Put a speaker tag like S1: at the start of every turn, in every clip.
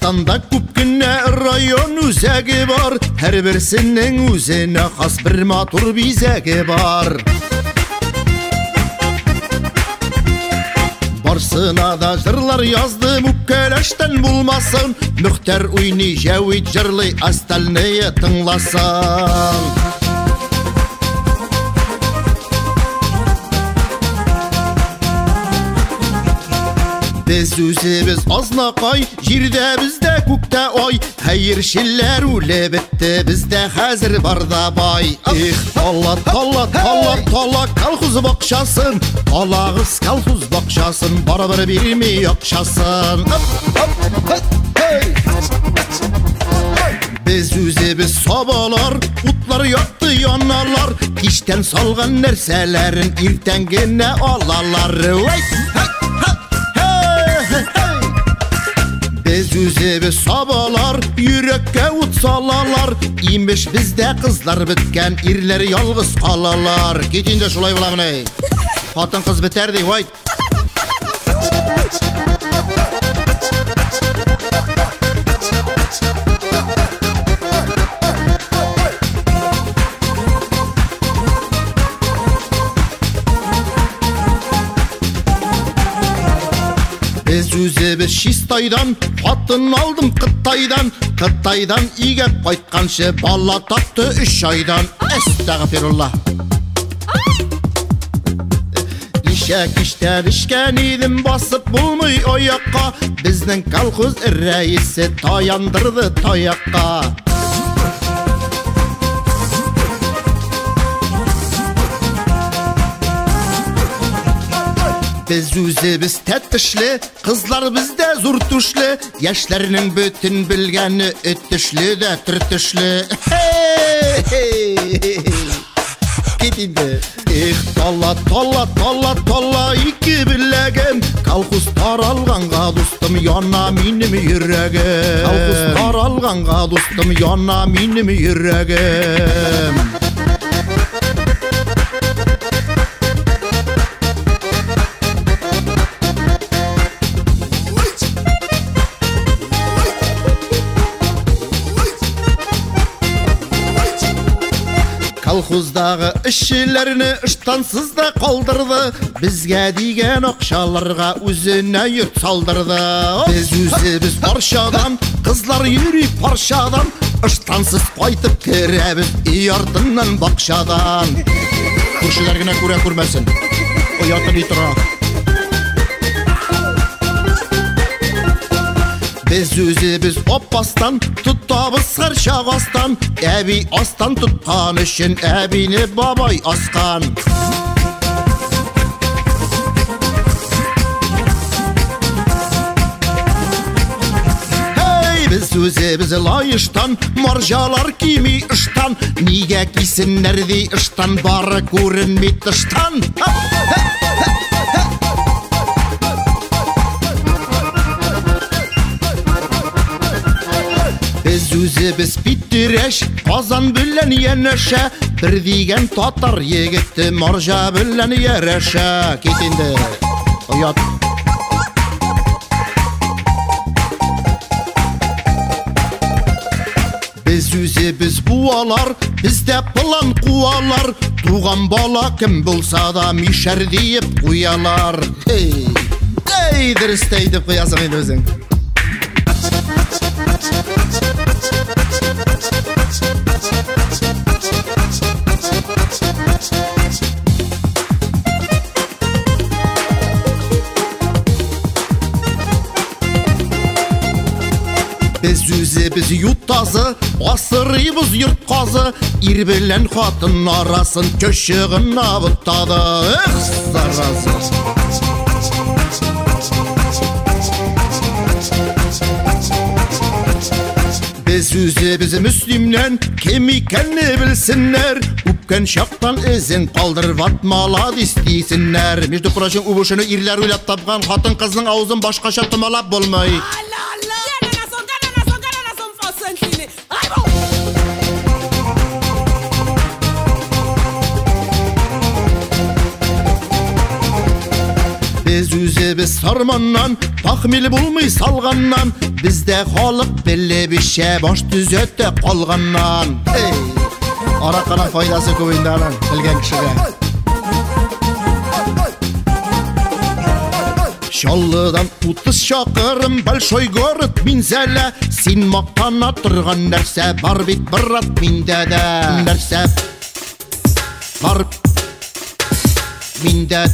S1: Қазақстанда көпкіне район өзегі бар, әр бірсінің өзіне қас бір матур бизегі бар. Барсына да жырлар yazды, мүккелештен болмасын, Мүхтер уйни жәуид жырлы, остальные тыңласын. Biz өзіміз азнақай, жерде бізде көкте ай, Хайыршілер өлі бітті, бізде қазір барда бай. Ех, тала, колхоз бақшасын, Алағыз колхоз бақшасын, Бар-бір бермей ақшасын. Biz өзіміз собалар, ұтлар яқты яналар, Кештен салған нәрселерін ертеңгіне алалар. Biz өзіміз собалар, үйрекке ұт салалар, Имеш бізде қызлар біткен, ерлер ялғыз қалалар. Кетейінде шулай бұлағын, Қатын қыз бітердей, ойт. Biz өзіміз шистайдан, қатын алдым Қытайдан, Қытайдан игеп қайтқаншы бала тапты 3 айдан. Әстағфирулла. Ишек-іштен ішкен едім басып болмай аяққа, Біздің колхоз рәйісі таяндырды таяққа. Biz өзіміз тәттішлі, қызлар бізде зұртүшлі, Яшлерінің бүтін білгені өттішлі де түртішлі. Кетейді. Ех, тала, икі білегім, Колхоз таралғанға достым, яна менім үйрегім. Колхоз таралғанға достым, яна менім үйрегім. Колхоздағы ішшілеріні іштансыз да қалдырды, Бізге деген ақшаларға өзіне үйірт салдырды. Біз өзіміз паршадан, қызлар үйрей паршадан, Іштансыз қайтып керебіз үй артынан бақшадан. Көршілергіне көре көрмесін, ұятын итіра. Biz өзіміз оппастан, тұттабыз қаршақ астан, Әбей астан тұтқан үшін әбейні бабай асқан. Biz өзіміз лайыштан, маржалар кимей ұштан, Неге кисінлердей ұштан, бары көрінмей тұштан. Biz өзіміз біттереш, қазан білін енеші, Бір деген татар егітті, маржа білін ереші. Кетенді, ұят. Biz өзіміз буалар, бізде план қуалар, Туған бала кім болса да мишер дейіп қуялар. Дұрыстай деп қоясың енді өзің. Biz өзіміз юттазы, асырыйбыз юрт қазы, Ир білен қатын арасын көшігін абыттады. Эх, заразы. Biz өзіміз мүслімнен кем екенні білсінлер, Өпкен шақтан ізін қалдырып атмалад істейсінлер. Между прочим, ұбышыны ирлер ойлап тапқан, Қатын қызның аузын башқаша тымалап болмай. Biz үзебіз сарманнан, пахмел булмый салганнан, бізде халық беле бише баш түзетте қалганнан. Арақаның файдасы көбейіндағынан білген кішіге. Шаллыдан 30 шақырым большой город Минзәлі, сен мақтана тұрған нәрсе бар бит брат минде де. Нәрсе бар минде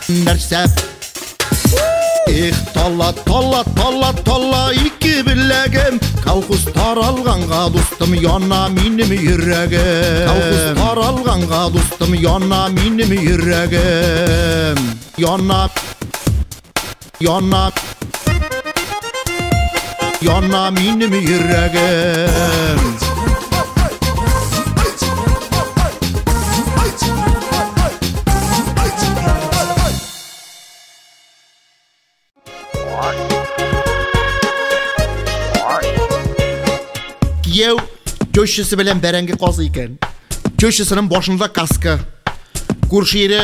S1: нәрсе. Эх, тала, тала, тала, тала, ике білегім. Колхоздар алғанға достым, яна минем йөрәгем. Колхоздар алғанға достым, яна минем йөрәгем. Яна, яна, яна минем йөрәгем. Кияу төшісі білен бәрәңгі қазы екен. Төшісінің башында каска. Көрші ері,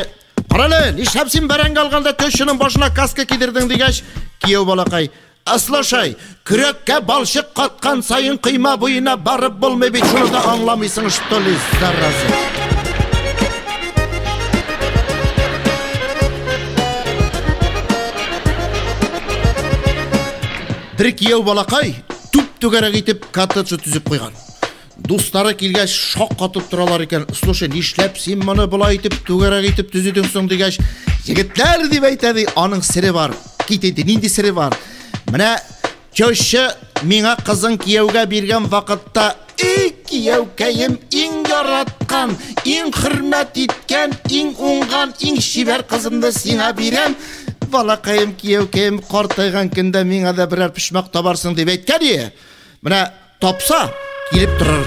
S1: қаралы, нишләп сен бәрәңгі алғанда төшінің башына каска кидірдің дегеш. Кияу балақай, аслашай, күрекке балшық қатқан сайын қима бұйына барып болмай бет, шуны да аңламайсың, что ли, заразы. Бір кияу балақай түгәрәк итеп коттедж түзеп қойған. Достары келгәч шок қатып тұралар екен. Слушай, нишләп сен мұны бұлай итеп түгәрәк итеп түзедіңсің дегәч, жігітләр деп айтады, аның сірі бар. Кетеді, нинди сірі бар. Менә төші миңа қызың кияуға берген вақытта, кияукәйім ең яратқан, ең хөрмәт иткән, ең уңған, ең шибәр қызымды сиңа берем. Балақайым, кияукәйім қартайған күнде миңа да бірәр пішмақ табарсың деп әйткән ие. Менә тапса, келіп тұрыр.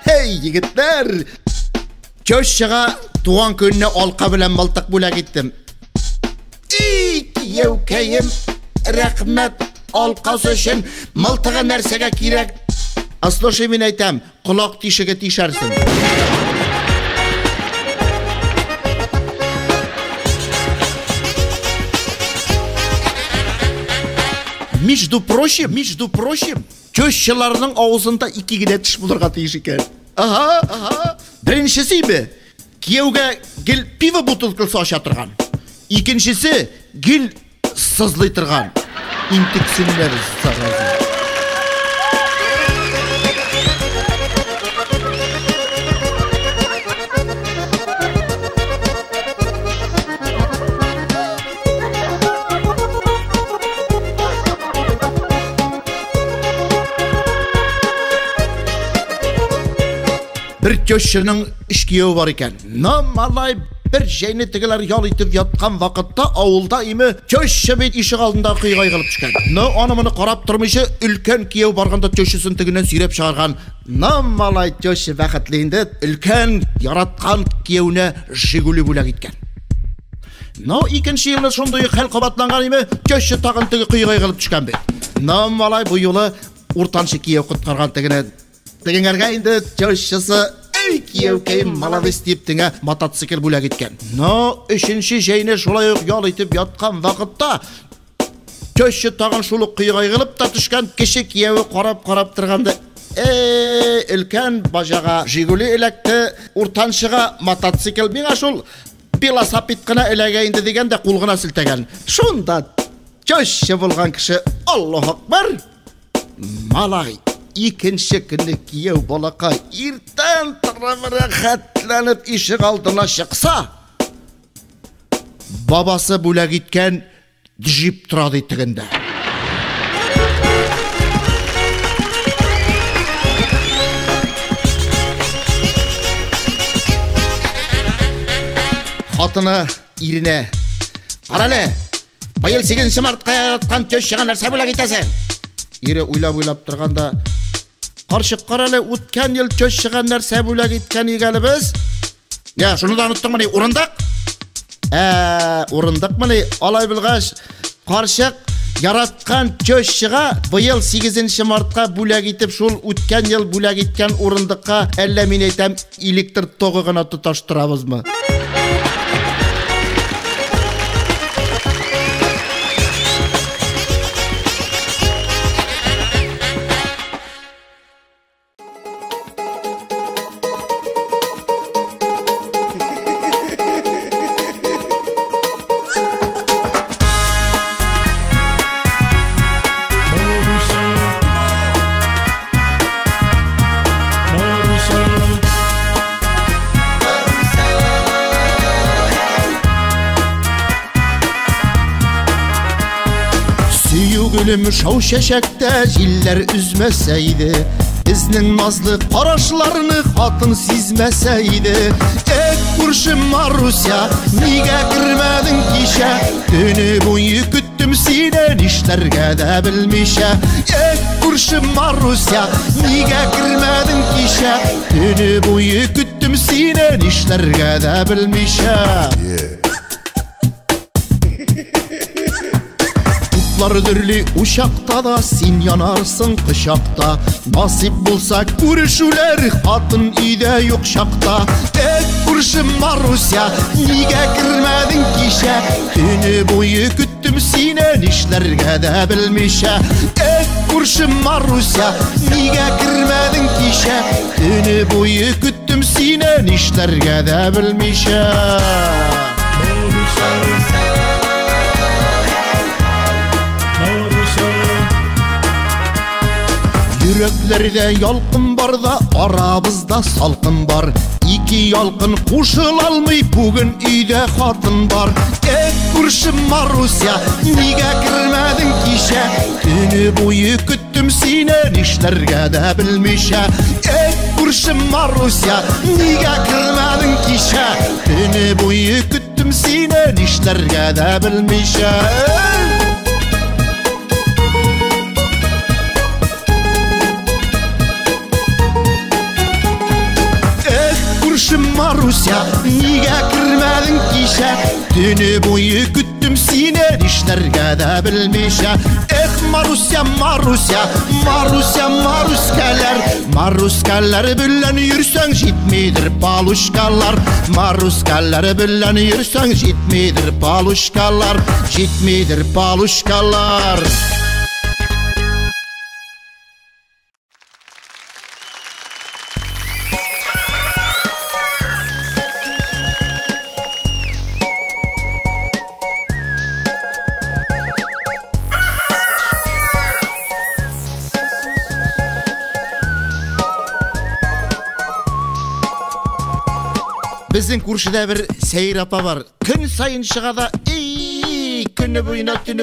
S1: Хей, егіттер! Төшіға туған күніне алқа білен малтық бөләк еттім. Кияукәйім, рәхмәт алқасы үшін малтыға нәрсеге керек. Аслоши мен айтам, құлақ тишіге тишәрсің. Между прочим, төшшілерінің аузында 2 генә тіш булырга тиеш екен. Біріншісі бе, кияуға гел пиво бутылкасы аша тұрған. Икеншісі гел сызлый тұрған. Интексінлер заразы. Bir төшінің ішкеуі бар екен. Малай бір жайны тігілер ял итіп ятқан вақытта ауылда емі төші бет ішік алдында қиғай қылып түшкен. Анымыны қарап тұрмышы үлкен кеу барғанда төшісін тігінен сүйреп шығарған. Малай төші вақытлейінді үлкен яратқан кеуіне Жигули бөләк еткен. Икенші елі шондай қәл қабатланған емі төші тағын тігі қиғай қылып түшкен бет. Малай бұл елі ұртаншы кеу құтқарған тігінен Тегенерге енді төшісі кияукәйім малавес deyip тіңе мотоцикл бөләк еткен. Үшінші жайны шолай ял етіп ятқан вақытта төші тағын шулы қиғай қылып та түшкен кіші кияуі қарап тұрғанды. Үлкен бажаға Жигули электі, ұртаншыға мотоцикл мен ашыл велосипед қына эләгәйінді деген де қолғына сілтеген. Шонда төші болған кіші Аллах акбар. Малай икенші күні кияу балақай ертен тұрабыра қәтләніп ішік алдына шықса, бабасы бөләк еткен джип тұрады тігінде. Қатыны иріне, қаралы, байыл 8 мартқа яратқан төш шыған нәрсе бөләк етесің. Ире ойлап тұрғанда, қаршық қаралы, өткен ел төш шыған нәрсе бөләк еткен егәлі біз. Шыны да ұныттың мұны, ұрындық? Ұрындық мұны, алай білғаш, қаршық Яраткан чөшчыға быйыл 8 мартка бүләк итеп шул үткән ел бүләк иткән урындыкка әллә мин әйтәм электр тогы гына тоташтырабызмы? Gülüm şau şeşekte jiller üzmeseydi, bizning nazlı qarashlarını xatın sizmeseydi. Kurşun Marusya, niga kirmedin kişe? Dünü boyu küttüm sinen işlerge de bilmişe. Kurşun Marusya, niga kirmedin kişe? Dünü boyu küttüm sinen işlerge de bilmişe. Dürlü uşakta da sin yanarsın kışakta. Nasip bulsa görüşüler hatın ide yok şakta. Kurşun Marusya, niga kirmedin kişe? Dünü boyu küttüm sinen işlerge de bilmişe. Kurşun Marusya, niga kirmedin kişe? Dünü boyu küttüm sinen işlerge de bilmişe. Yüreklerde yalqın var da aramızda salqın var. İki yalqın qo'shilalmay bugün uyda xotin var. Kurşun Marusya, niga kirmedin kişe? Dünü boyu küttüm sinen işlerge de bilmişe. Kurşun Marusya, niga kirmedin kişe? Dünü boyu küttüm sinen işlerge de bilmişe. Kurşun Marusya, niga kirmedin kişe? Dünü boyu küttüm sinen işlerge de bilmişe. Marusya, Marusya, Marusya, Maruskeler. Maruskeler bilen yürsen jitmidir paluşkalar. Maruskeler bilen yürsen jitmidir paluşkalar. Jitmidir paluşkalar. Bizim Kurşu'da bir seyir apa var. Gün sayın шығада, күні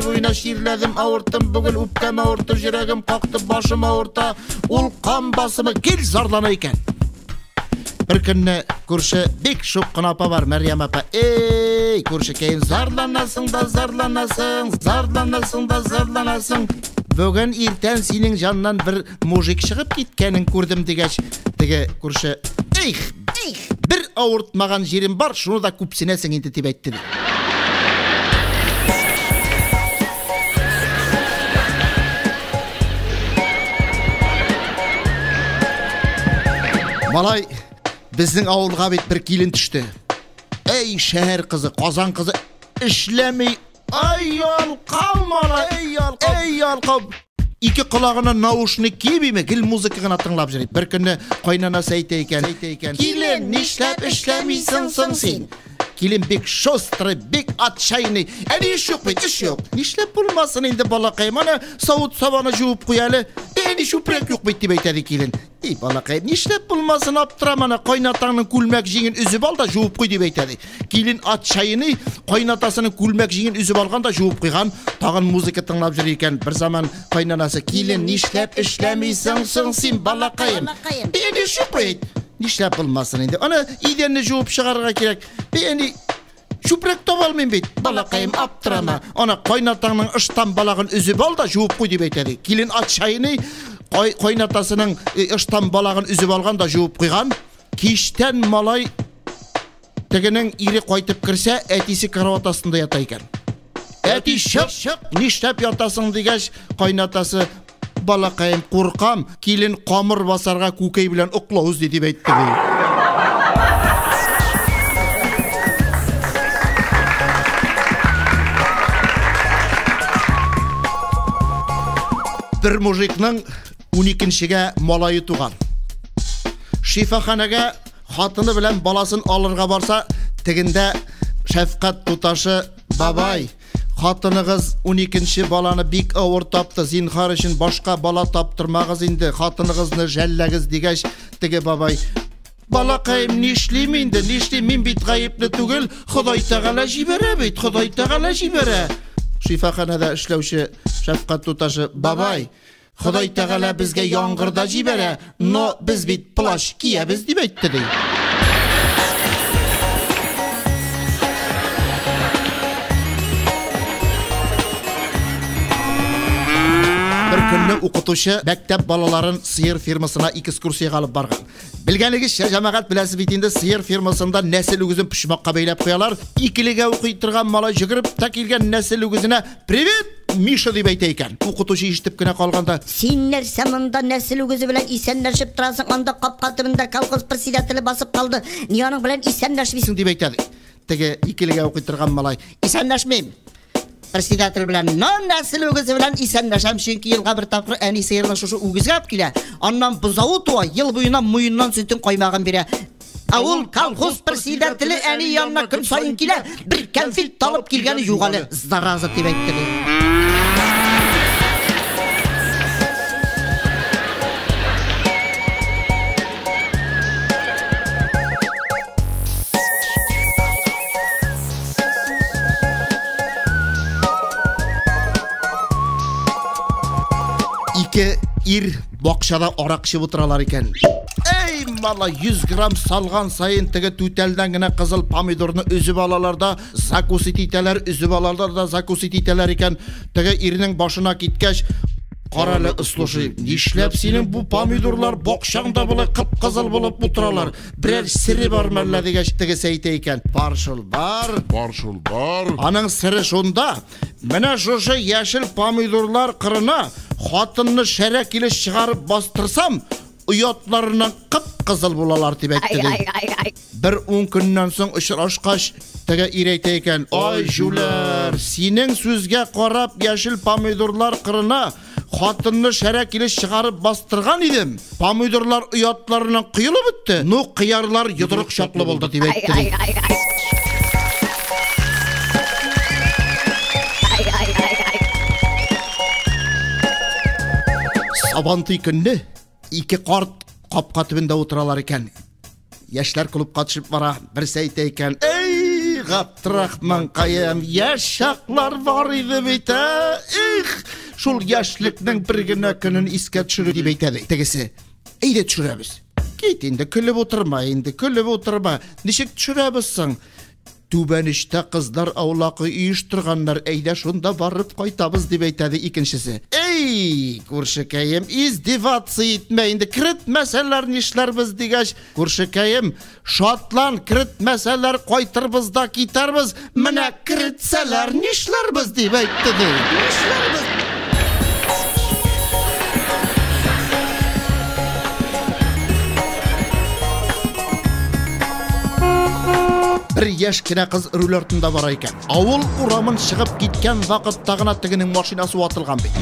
S1: бойына şiirledim, ağırttım. Bugün üptem ağırttı, yüreğim kalktı, başım ağırtta. Ol kan basımı gel zarlana iken. Bir günü Kurşu bek şoqqın apa var, Meryem apa. Kurşu keyin zarlanasın da zarlanasın, zarlanasın da zarlanasın. Bugün erten senin jandan bir mujik шығып ketkenin gördüm degeç. Dege Kurşu, bir ağırtmagan jerim var, şunu da kupsinesin enti dep aytты. Malay, bizning avulga bet bir kelin düştü. Ey şehir kızı, Qozon kızı, işlemey. Ayol qalmala, ayol qal. İki kulağına nauşnik kiyip gil müzik gana tınlap жүріп. Bir günü qaynanası aytayken, "Kelin, nishlab işlemiysin sen?" Kelin bek şostri, bek atşayını. Iş yok, iş yok. Nishlab bulmasın endi balaqayım. Ana savut savana juvib qo'yali. Endi shu prek yok deb aytadi kelin. Balaqayım, nishlab bulmasın aptıram, ana qaynatangning kulmak jingin üzüb al da juvib qo'y deb aytadi. Kelin atşayını qaynatasının kulmak jingin üzüb algan da juvib qo'ygan. Tag'in müzik tınlap jür ekan. Bir zaman qaynanası, "Kelin, nishlab ishlamiysan sen balaqayım?" Endi shu qo'y. Nishlab bulmasın endi. Ana idenni juvib chiqarga kerak. Endi şuprek tobalmayın beyt. Balaqayım aptırama. Ana qaynatangning ıştan balağın üzüb al da juvib qo'y deb aytadi. Kelin atşayını qaynatasının ıştan balağın üzüb algan da juvib qo'ygan. Kişten malay tegenin iri qaytib kirse, etisi kravat astında yata ekan. Әти шық, ништәп ятасың дигәч, кайнатасы балакаем куркам, килен камыр басарга күкәй белән уклауыз дип әйтте. Bir mujikның 12-шегә малайы туган. Шифаханәгә хатыны белән баласын алырга барса, тегендә шәфкать туташы: "Бабай, хатыныгыз 12-нче баланы бик авыр тапты. Зинхар өчен башка бала таптырмагыз инде. Хатыныгызны жәлләгез" дигәч, теге бабай: "Балакаем, нишлим инде? Нишлим? Мин бит гаепле түгел. Ходай Тәгалә җибәрә бит, Ходай Тәгалә җибәрә." Шифаханәдә эшләүче шәфкать туташы: "Бабай, Ходай Тәгалә безгә яңгырда җибәрә, но без бит плащ киябез" дип әйтте ди. Bir künni укытучы мәктәп балаларын сыер фирмасына экскурсияга алып барган. Белгәнегезчә, җәмәгать беләсе бит инде сыер фирмасында нәсел үгезен пычмакка бәйләп куялар. Икелегә укый торган малай җигереп та килгән нәсел үгезенә: "Привет, Миша" дип әйтә икән. Укытучы ишетеп кенә калганда:
S2: "Син нәрсә монда нәсел үгезе белән исәнләшеп торасың? Анда капка төбендә колхоз председателе басып калды. Ни аның белән исәнләшмисең?" дип әйтә. Теге икелегә укый торган малай: "Исәнләшмим. Председатель белән нәсел үгезе белән исәнләшәм, чөнки елга бер тапкыр әни сыерны шушы үгезгә алып килә. Аннан бузавы туа, ел буена муеннан сөтен каймагын бирә. Ул колхоз председателе әни янына көн сайын килә, бер конфет талып килгәне югалы. Зараза" дип әйтте. Ике ир бакчада арак чып утыралар икән. Эй, мала, 100 грамм салган сайын теге түтәлдән генә кызыл помидорны үзеп алалар да, закусить итәләр, үзеп алалар да, закусить итәләр икән. Теге ирнең башына киткәч: "Каралы ыслышы, нишләп синең бу помидорлар бакчаңда булай кып-кызыл булып утыралар? Берәр сире бармы әллә?" дигәч, теге әйтә икән: "Баршыл бар. Аның сире шунда. Менә шушы яшел помидорлар кырына хатынны шәрә килеш чыгарып бастырсам, уятларынан кып-кызыл булалар" дип әйтте. Bir 10 көннән соң очрашкач, теге ир әйтә икән: "Ай җүләр, синең сүзгә карап яшел помидорлар кырына хатынны шәрә килеш чыгарып бастырган идем. Помидорлар уятларынан кыйылып бетте. Ну, кыярлар йодрык чаклы булды" дип әйтте. Сабантый көнне ике карт капка төбендә утыралар икән. Яшьләр клубка төшеп бара, берсе әйтә икән: "Эй, Габдрахман каем, яшь чаклар бар иде бит. Их, шул яшьлекнең бер генә көнен искә төшерү" дип әйтә. Тегесе: "Әйдә төшерәбез. Кит инде, көлеп утырма инде, көлеп утырма. Ничек төшерәбез соң? Түбәнештә кызлар аулакы оештырганнар, әйдә шунда барып кайтабыз" дип әйтә икенчесе. "Эй, күршекәем, издеваться итмә инде, кертмәсәләр нишләрбез" дигәч, "Күршекәем, шатлан, кертмәсәләр кайтырбыз да китәрбез, менә кертсәләр нишләрбез" дип әйтте. Нишләрбез? Bir yaş kine kız rül артында бара икән. Авыл урамын чыгып киткән вакытта гына тегенең машинасы ватылган бит.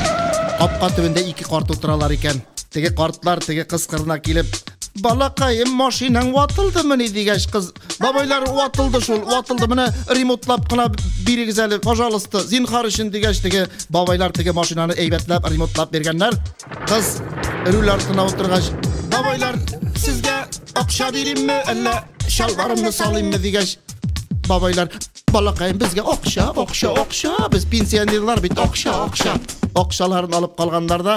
S2: Капка төбендә ике карт утыралар икән. Теге картлар теге кыз кырына килеп: "Балакаем, машинаң ватылдымы?" дигәч, кыз: "Бабайлар, ватылды шул, ватылды. Менә ремонтлап кына бирегез әле, пожалуйста, зинхар өчен" дигәч, теге бабайлар теге машинаны әйбәтләп ремонтлап биргәннәр. Кыз рül артына утыргач: "Бабайлар, сезгә акча биримме, әллә шалбарымны салыйммы?" дигәч, бабайлар: "Балакаем, безгә акча, без пенсионерлар бит, акча." Акчаларын алып калганнарда,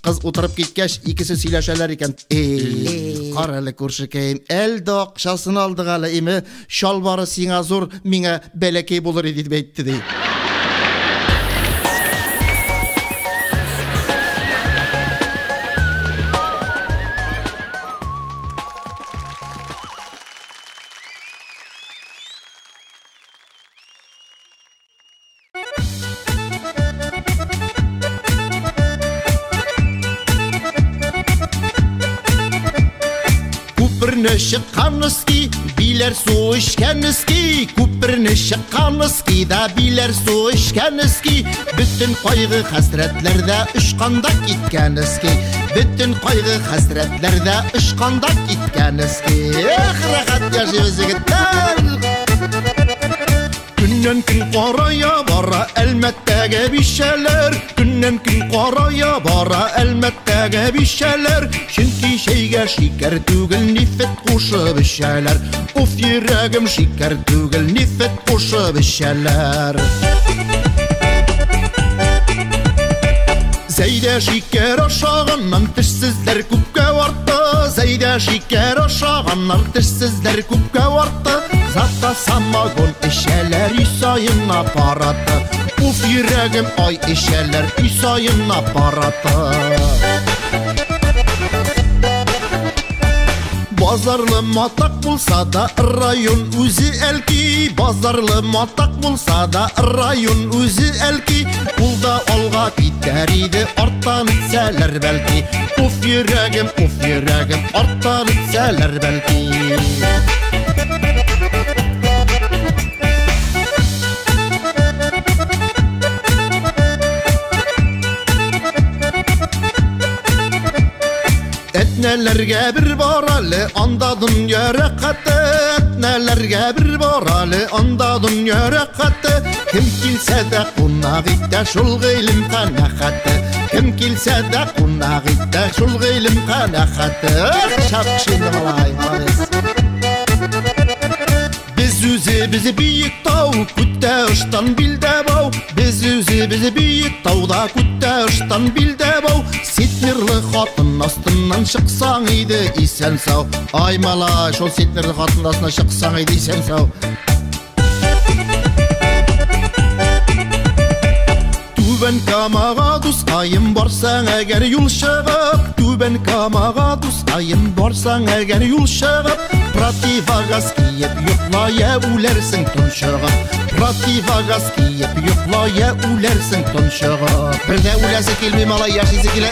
S2: кыз утырып киткәч, икесе сөйләшәләр икән. "Эй, каралы күршекәем, әлдә акчасын алдык әле, име шалбары сиңа зур, миңа бәләкәй булыр иде" дип әйтте.
S1: шыққан ski, билер су ішкен ski, көпіріне шыққан ski да билер су ішкен ski, бүтін қайғы хасретлерде ұшқанда кеткен ski, бүтін қайғы хасретлерде ұшқанда кеткен ski. Рахат яшыбыз жігіттер. Күннен күн қарая бара әлмәттәге бишәләр, күннен күн қарая бара әлмәттәге бишәләр, чөнки шәйгә шикәр түгел нифет кушып эчәләр. Уф, йөрәгем шикәр түгел нифет кушып эчәләр. Зәйдә шикәр ашаганнан тешсезләр күпкә артты, Зәйдә шикәр ашаганнан тешсезләр күпкә артты. Затта самогон эчәләр үй сайын апараты. Уф, йөрәгем ай эчәләр үй сайын апараты. Базарлы матак булса да район үзе әлки, Базарлы матак булса да район үзе әлки, ул да алга китәр иде арттан итсәләр бәлки. Уф, йөрәгем арттан итсәләр бәлки. Etnelerge bir baralı anda dünya rəqəti, Etnelerge bir baralı anda dünya rəqəti, Kim kilsə də qonaq itdə şul qeylim qanəxəti, Kim kilsə də qonaq itdə şul qeylim qanəxəti. Şapşındı malay, maalesef. Bizi büyük tau, kütte ıştan bilde bau, Bizi büyük tauda kütte ıştan bilde bau, Sitmirli xatın astından şıqsan idi isen sağ. Ay mala, şol sitmirli xatın astından şıqsan idi isen sağ. Түбән Камага дускайым барсаң әгәр юл чыгып, Түбән Камага дускайым барсаң әгәр юл чыгып, Противогаз киеп йоклая үләрсең тончыгып, Противогаз киеп йоклая үләрсең тончыгып. Бердә үләсе килми малай яшисе килә,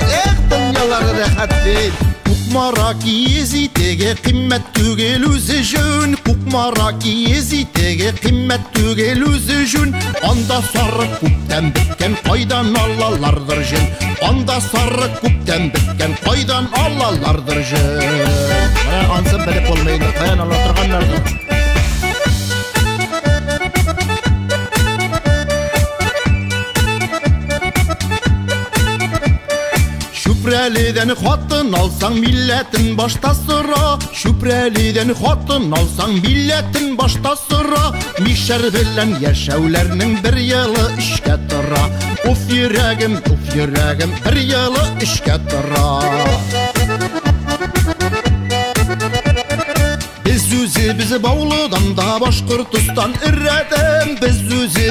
S1: дөньялары рәхәт бит. Кукмара киези теге кыйммәт түгел үзе жөн, Кукмара киези теге кыйммәт түгел үзе жөн, Анда сары күптән беткән кайдан алалардыр жөн, Анда сары күптән беткән кайдан алалардыр жөн. Менә ансын белеп булмайды, каян ала торганнардыр. Şüprəlidən xатын alsan millətin başta sıra, Şüprəlidən xатын alsan millətin başta sıra, Mişər bilən yaşəvlərinin bir yılı işkə tıra. Uf, yürəgim bir yılı işkə tıra. Bizi Bavlıdan da Başkırtıstan irredim,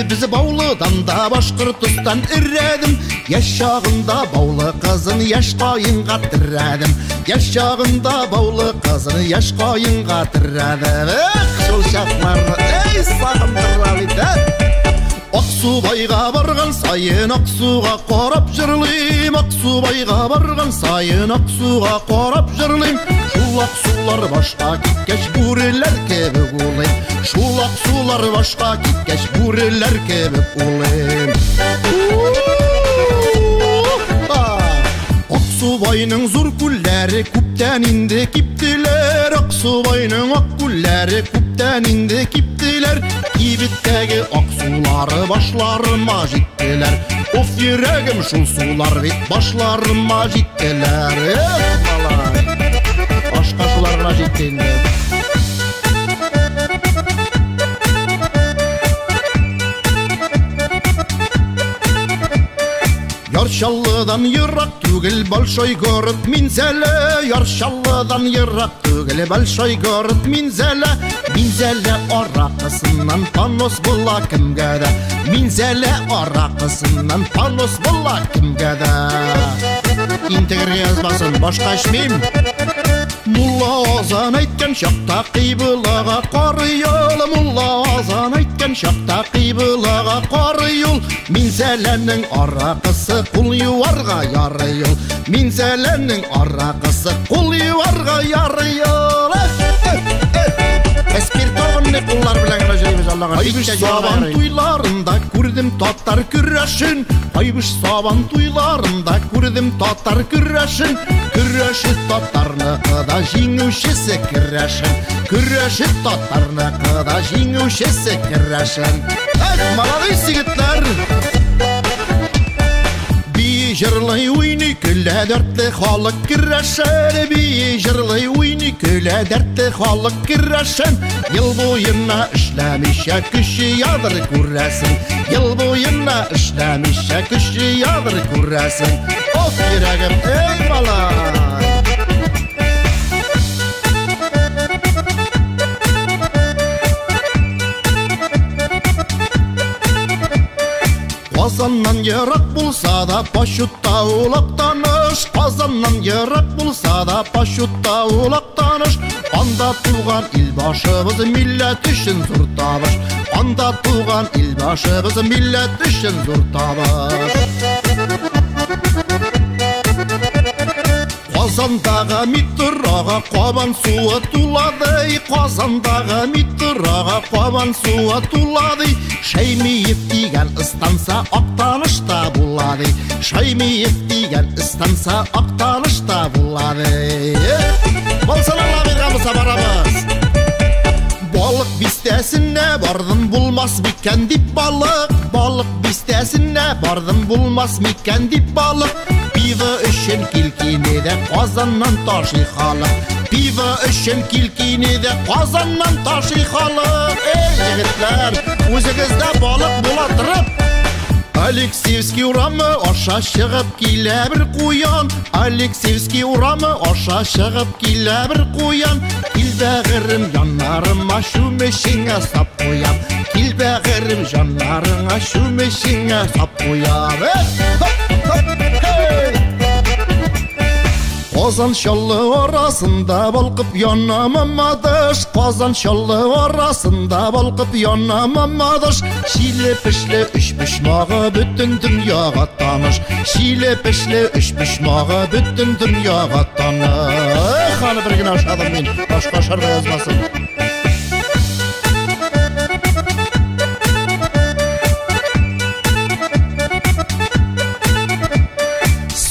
S1: Bizi Bavlıdan da Başkırtıstan irredim, Yaşağında Bavlı kızın yaş qayınğa tirredim, Yaşağında Bavlı kızın yaş qayınğa tirredim. Şol şaqlarını ey sağındırlar idi. Aksubayga bargan sayın Aksuga qarab jırlayım, Aksubayga bargan sayın Aksuga qarab jırlayım, Şul aksular başqa kitkeş buriler kebik olayım, Şul aksular başqa kitkeş buriler kebik olayım. Aksubayның зур күлләре күптән инде киптеләр, Аксубайның ак күлләре күптән инде киптеләр, Кибеттәге аксулары башларыма җиттеләр. Уф, йөрәгем шул сулар бит башларыма җиттеләр. Малай, башка шулар гына җитте инде. Яршаллыдан йырак түгел большой город Минзәле, Яршаллыдан йырак түгел большой город Минзәле, Минзәле аракысыннан панос була кемгә дә, Минзәле аракысыннан панос була кемгә дә. Интегрә язмасын, башка эчмим. Мулла азан әйткән чакта кыйблага кары юл, Мулла азан әйткән чакта кыйблага кары юл, Минзәләнең аракысы кул юарга яры юл, Минзәләнең аракысы кул юарга яры юл.
S2: машаллага.
S1: Айбыш сабан туйларында күрдем татар көрәшен. Айбыш сабан туйларында күрдем татар көрәшен. Көрәше татарныкы да җиңүчесе көрәшен. Көрәше татарныкы да җиңүчесе көрәшен. Молодец егетләр. Жырлай уйный көлә дәртле халык көрәшен. Жырлай уйный көлә дәртле халык көрәшен. Ел буена эшләмичә көче ядыр күрәсен. Ел буена эшләмичә көче ядыр күрәсен. Ох йөрәгем, эй малай. Казаннан ерак булса да Пашутта улак таныш. Казаннан ерак булса да Пашутта улак таныш. Анда туган ил башыбыз милләт өчен зур табыш. Анда туган ил башыбыз милләт өчен зур табыш. Казандагы метрога кабан суы тулады. Казандагы метрога кабан суы тулады. Шаймиев дигән станса Актанышта булады. Шаймиев дигән станса Актанышта булады. Болсаларга бергәмсә барабыз. Балык бистәсенә бардым булмас микән дип балык. Балык бистәсенә бардым булмас микән дип балык. Пиво өчен килкине дә Казаннан ташый халык. Пиво өчен килкине дә Казаннан ташый халык. Эй егетләр, үзегездә балык була торып, Алексеевский урамы аша чыгып килә бер куян. Алексеевский урамы аша чыгып килә бер куян. Килбәгырым яннарыма шүмешеңә сап куям. Килбәгырым җаннарыңа шүмешеңә сап куям. Казан чаллы арасында балкып яна мамадыш. Казан чаллы арасында балкып яна мамадыш. Шиле пешле үч пишмагы бүтән дөньяга таныш. Шиле пешле үч пишмагы бүтән дөньяга таныш. Ханы бер генә ашадым мин, башка шарга язмасын.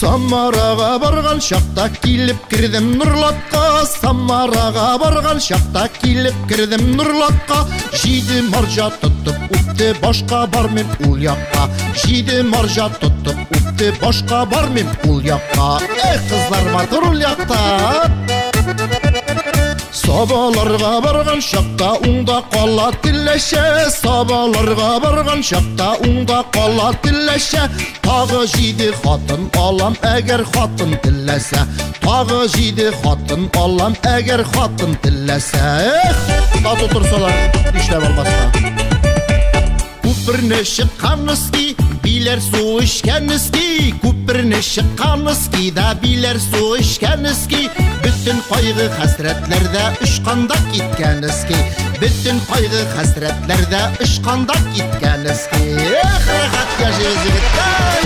S1: Самарага барган чакта килеп кирдем Нурлатка. Самарага барган чакта килеп кирдем Нурлатка. Җиде марҗа тотып үтте, башка бармыйм ул якка. Җиде марҗа тотып үтте, башка бармыйм ул якка. Эх кызлар матур ул якта. Сабаларга барган чакта уңда кала тилләшә. Сабаларга барган чакта уңда кала тилләшә. Тагы җиде хатын алам әгәр хатын тилләсә. Тагы җиде хатын алам әгәр хатын тилләсә. Эх, тату торсалар, нишләп алмаска. Күперне чыкканыски, биләр су эчкәнески. Күперне чыкканыски да биләр су эчкәнески. Bütün kaygı hasretlerde ışkanda gitkenizki. Bütün kaygı hasretlerde ışkanda gitkenizki. Rahat yaşayız yigitler.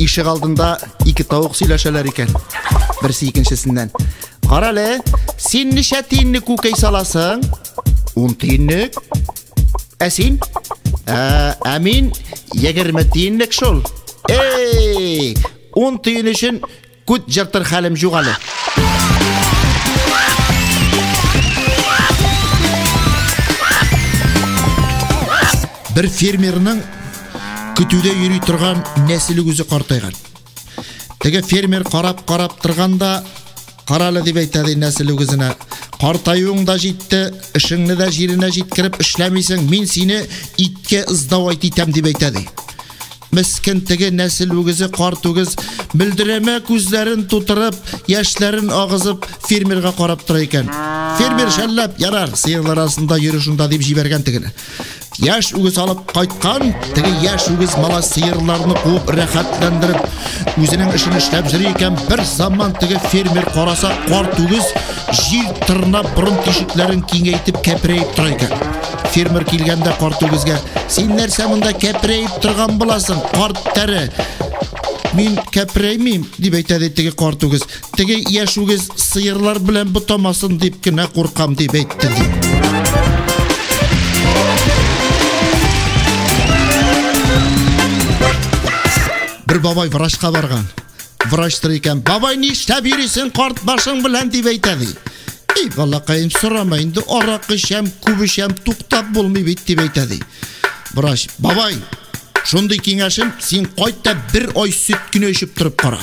S1: Ишек алдында ике тавык сөйләшәләр икән. Берсе икенчесеннән: "Кара әле, син ничә тиенне күкәй саласың?" 10 тиенлек. Ә син? Ә мин 20 тиенлек шул. Эй, 10 тиен өчен күт җыртыр хәлем юк әле. Бер фермерның көтүдә йөри торган нәселе үзе картайган. Теге фермер карап торганда, каралы дип әйтә нәселе үзенә: "Картаюың да җитте, эшеңне дә җиренә җиткереп эшләмисең, мин сине иткә издавайт итәм" дип әйтә.
S2: Miskin теге нәсіл үгізі, қарт үгіз, білдіреме көздерін тутырып, яшьләрін ағызып, фермерға қарап тұра екен. Фермер шәлләп, ярар, сиырлар арасында йөрішунда деп жіберген тегіні. Яш үгіз алып қайтқан, теге яш үгіз мала сиырларны қуып, рәхәтләндіріп, өзінің ішін ішләп жүр екен. Бір заман теге фермер қараса, қарт үгіз жил тырнап, бұрын тишекләрен киңейтіп, кәпірейіп тұра екен. Фермер келгенде қарт үгізге: "Сен нәрсә монда кәпірейіп тұрған боласың, қарт тәрі?" "Мен кәпіреймейм" дип әйтәде теге қарт үгіз. Теге яш үгіз сыйырлар белән бутамасын дип кенә куркам дип әйтте. Бір бабай врачка барган. Врач төр икән: "Бабай, нишләп йөрисең карт башың белән?" дип әйтәде. "Эй, балакаем, сорама инде, аракы эчәм, күп эчәм, туктап булмый бит" дип әйтәде. Врач: "Бабай, шундый киңәшем, син кайта бер ай сөт кенә эчеп торып кара."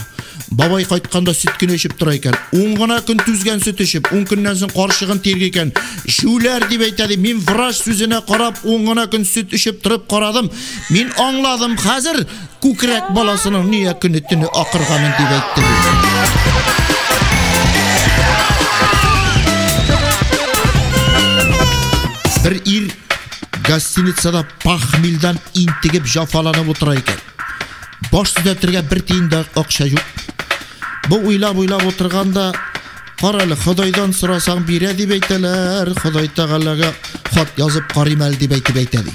S2: Бабай кайтканда сөт кенә эчеп тора икән. 10 гына көн түзгән сөт эчеп, 10 көннән соң каршыгын тергән. "Шүләр" дип әйтәде. "Мин врач сүзенә карап 10 гына көн сөт эчеп торып карадым. Мин аңладым, хәзер күкрәк баласының нигә көне төне акырганын" дип әйтте. Bir ир гостиницада пахмилдан интегеп жафаланып утыра икән. Баш төзәтергә бер тиен дә акча юк. Бу уйлап утырганда, "Каралы, Худайдан сорасаң бирә" дип әйтәләр. Худай Тәгаләгә хат язып карыйм әле дип әйтеп.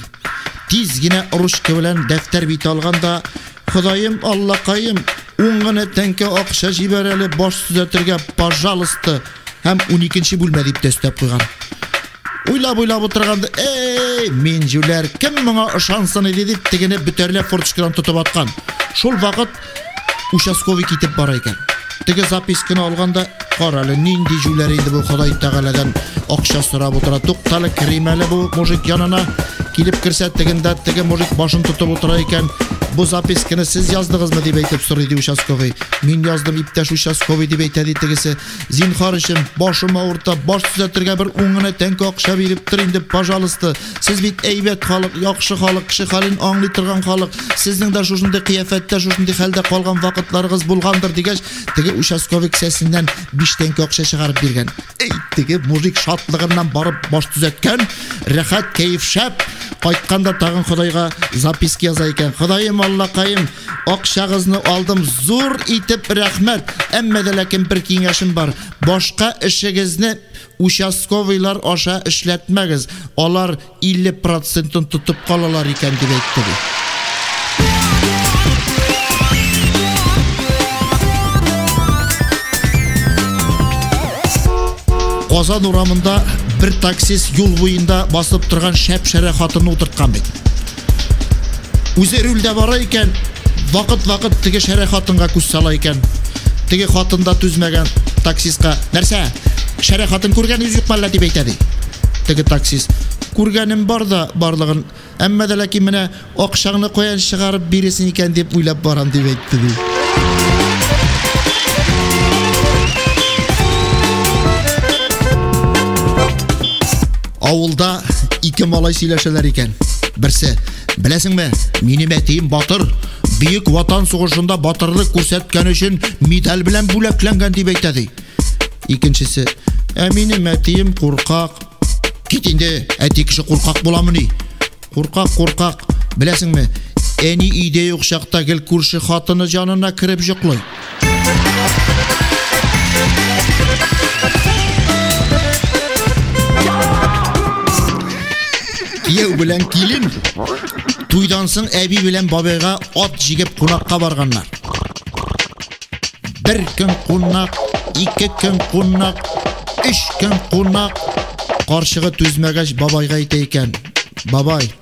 S2: Тиз генә ручка белән дәфтәр бит алганда: "Худайым, Аллакаем, 10 гына тәңкә акча җибәр әле баш төзәтергә, пожалуйста", һәм 12нче бүлмә дип тәстәп куйган. Уйлап утырганда: "Эй, мин җүләр, кем моңа ышансын иде" дип тегене бүтәрләп форточкадан тотып аткан. Шул вакыт участковый китеп бара икән. Теге записканы алганда: "Каралы, нинди җүләр иде бу, Худай Тәгаләдән акча сорап утыра. Тукталы, керим әле бу мужик янына." Килеп керсә, тегендә теге мужик башын тотып утыра икән. "Бу записканы сез яздыгызмы?" дип әйтеп сорый ди участковый. "Мин яздым, иптәш участковый" дип әйтә тегесе. "Зинһар өчен башым авырта, баш төзәтергә бер 10 гына тәңкә акча биреп тор инде, пожалуйста. Сез бит әйбәт халык, яхшы халык, кеше хәлен аңлый торган халык. Сезнең дә шушындый кыяфәттә, шушындый хәлдә калган вакытларыгыз булгандыр" дигәч, теге участковый кесәсеннән 5 тәңкә акча чыгарып биргән. Теге мужик шатлыгыннан барып баш төзәткән, рәхәт, кәеф шәп. Кайтканда тагын Худайга записка яза икән: "Худайым, Аллакаем, акчагызны алдым, зур итеп рәхмәт. Әмма дә ләкин бер киңәшем бар. Башка эшегезне участковыйлар аша эшләтмәгез. Алар 50% тотып калалар икән" дип әйтте. Казан урамында bir таксист юл буенда басып торган шәп-шәрә хатынны утырткан бит. Үзе рүлдә бара икән, вакыт теге шәрә хатынга күз сала икән. Теге хатын да түзмәгән таксистка: "Нәрсә? Шәрә хатын күргән юк мәллә" дип әйтә. Теге таксист: "Күргәнем бар да барлыгын, әмма дә ләкин менә акчаңны каян чыгарып биресен икән дип уйлап барам" дип әйтте. Авылда 2 малай сөйләшәләр икән. Берсе: "Беләсеңме, минем әтием батыр, бөек ватан сугышында батырлык күрсәткән өчен медаль белән бүләкләнгән" дип әйтә. Икенчесе: "Минем әтием куркак." "Кит инде, әти кеше куркак буламыни?" Куркак. Беләсеңме, әни өйдә юк чакта гел күрше хатыны җанына кирип җоклый. Кияү белән килен туйдан соң әби белән бабайга ат җигеп кунакка барганнар. 1 көн кунак, 2 көн кунак, 3 көн кунак. Каршыгы түзмәгәч бабайга әйтә икән: "Бабай,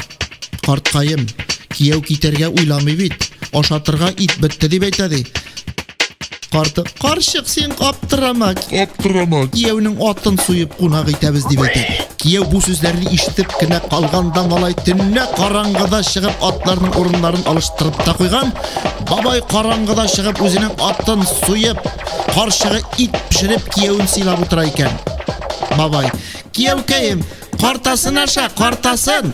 S2: карткаем, кияү китәргә уйламый бит. Ашатырга ит бетте" дип әйтә. Карты: "Карчык, син аптырама. Кияүнең атын суеп кунак итәбез" дип әйтә. Кияү бу сүзләрне ишетеп кенә калганда малай төнне караңгыда чыгып атларның урыннарын алыштырып та куйган. Бабай караңгыда чыгып үзенең атын суеп, каршыгы ит пешереп кияүен сыйлап утыра икән. Бабай: "Кияүкәем, картасын аша, картасын.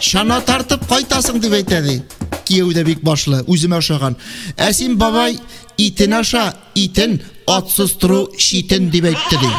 S2: Шана тартып кайтасың" дип әйтә. Кияу да бик башлы, үземе ашаган. Ә син бабай итен аша, итен атсыз туру шитен дип әйтте ди.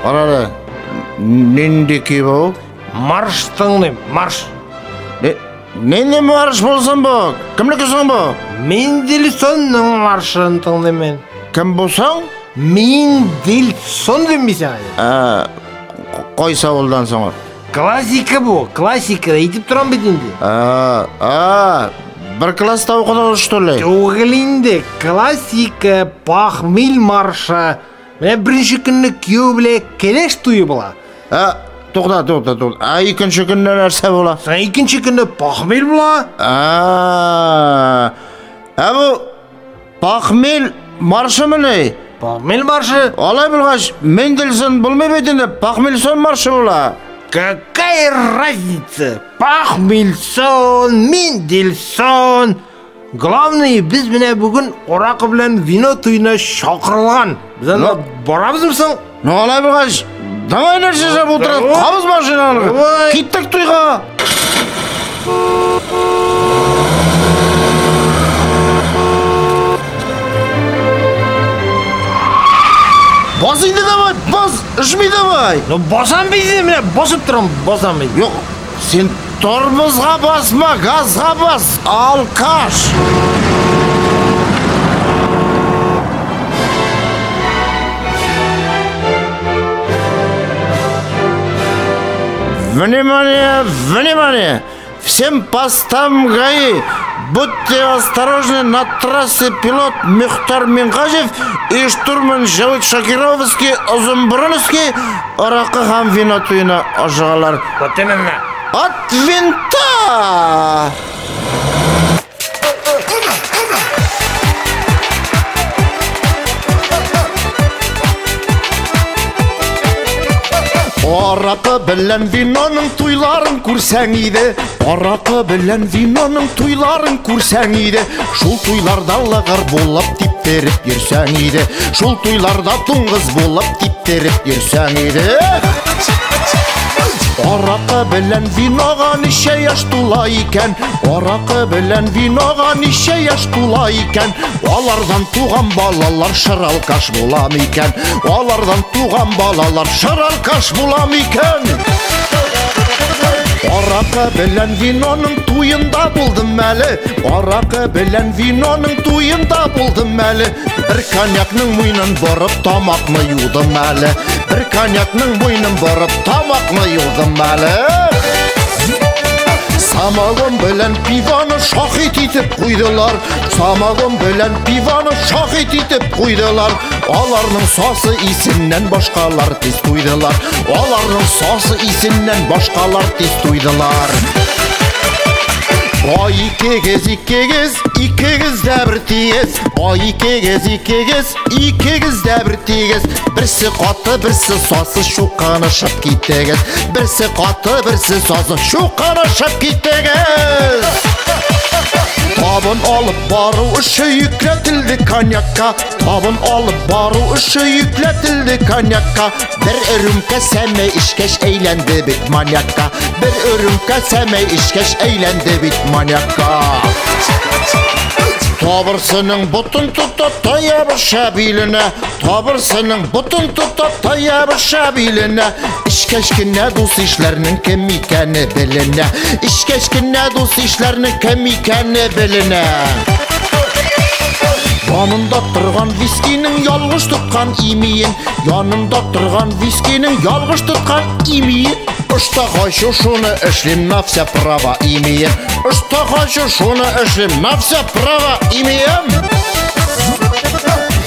S1: Arada nendeki bu?
S3: Marş tыңдайм, marş.
S1: Ne marş bolsun bu? Kimlikisin bu?
S3: Мендельсонның маршын тыңдайм мен.
S1: Kim bolsan?
S3: Мендельсон демейсің әлі.
S1: Qaysa oldan sonra.
S3: Классика bu, классика айтып тұрам бет енді.
S1: Bir klasta okudun что ли?
S3: Оғылында классика, пахмел маршы. Міне бірінші күнні күйеу біле келеш тойы бола.
S1: To'xta. Ikkinchi kunda narsa bo'la?
S3: Ikkinchi kunda pahmel bo'la.
S1: Bu pahmel marshimi ne?
S3: Pahmel marshi.
S1: Olay bilg'ach, Mendelson bo'lmaydi deb Pahmelson marshi bo'la.
S3: Какая разница? Пахмельсон, Мендельсон. Главное, biz mine bugün oraqı bilen vino tuyuna şakırılgan. Biz anda baramız mısın?
S1: Ne olay bilg'ach? Davay narsa жасап o'tiradi. Qabız mashinani. Ketdik to'yga. Bas indi davay, bas, ishmi davay.
S3: Bosam beydi, mine bosib turam, bosam beydi.
S1: Yo'q, sen tormozga basma, gazga bas, alkash. Внимание! Всем постам ГАИ! Будьте осторожны на трассе пилот Мухтар Мингажев и штурман Жавид Шакировский, Озумброновский орақы һәм вино туена ажыгалар.
S3: Вот именно.
S1: От винта! Araqı bilen vinoның туйларын күрсәң иде. Araqı bilen vinoның туйларын күрсәң иде. Шул туйларда лыгыр булып типтереп йөрсәң иде. Шул туйларда туңгыз булып типтереп йөрсәң иде. Araqı bilen vinoga ничә яш тула икән? Araqı bilen vinoga ничә яш тула икән? Алардан туган балалар шыралкаш була микән? Алардан туган балалар шыралкаш була микән? Araqı bilen vinoның туйында булдым әле. Araqı bilen vinoның туйында булдым әле. Bir konyakның муйнын барып тамакны юдым әле. Bir konyakның муйнын барып тамакны юдым әле. Самогон белән пиваны шахит итеп куйдылар. Самогон белән пиваны шахит итеп куйдылар. Аларның сасы исеннән башкалар тиз туйдылар. Аларның сасы исеннән башкалар тиз туйдылар. Ай икегез, икегез дә бер тигез. Ай икегез, икегез дә бер тигез. Берсе каты, берсе сасы шуканышып китегез. Берсе каты, берсе сасы шуканышып китегез. Табын алып бару эше yüklәтелде коньякка. Табын алып бару эше yüklәтелде коньякка. Bir örümke səmey işkeş eğlendi bit manyakka. Bir örümke səmey işkeş eğlendi bit manyakka. Tabırsının butun tutup tayabı şabiline. Tabırsının butun tutup tayabı şabiline. İşkeşkinne dus işlerinin kim ikeni biline. İşkeşkinne dus işlerinin kim ikeni biline. Yanında тұрған вискінің ялғыш тұтқан имейін. Yanında тұрған вискінің ялғыш тұтқан имейін. Что хочу, шуны эшлим, на все право имеем. Что хочу, шуны эшлим, на все право имеем.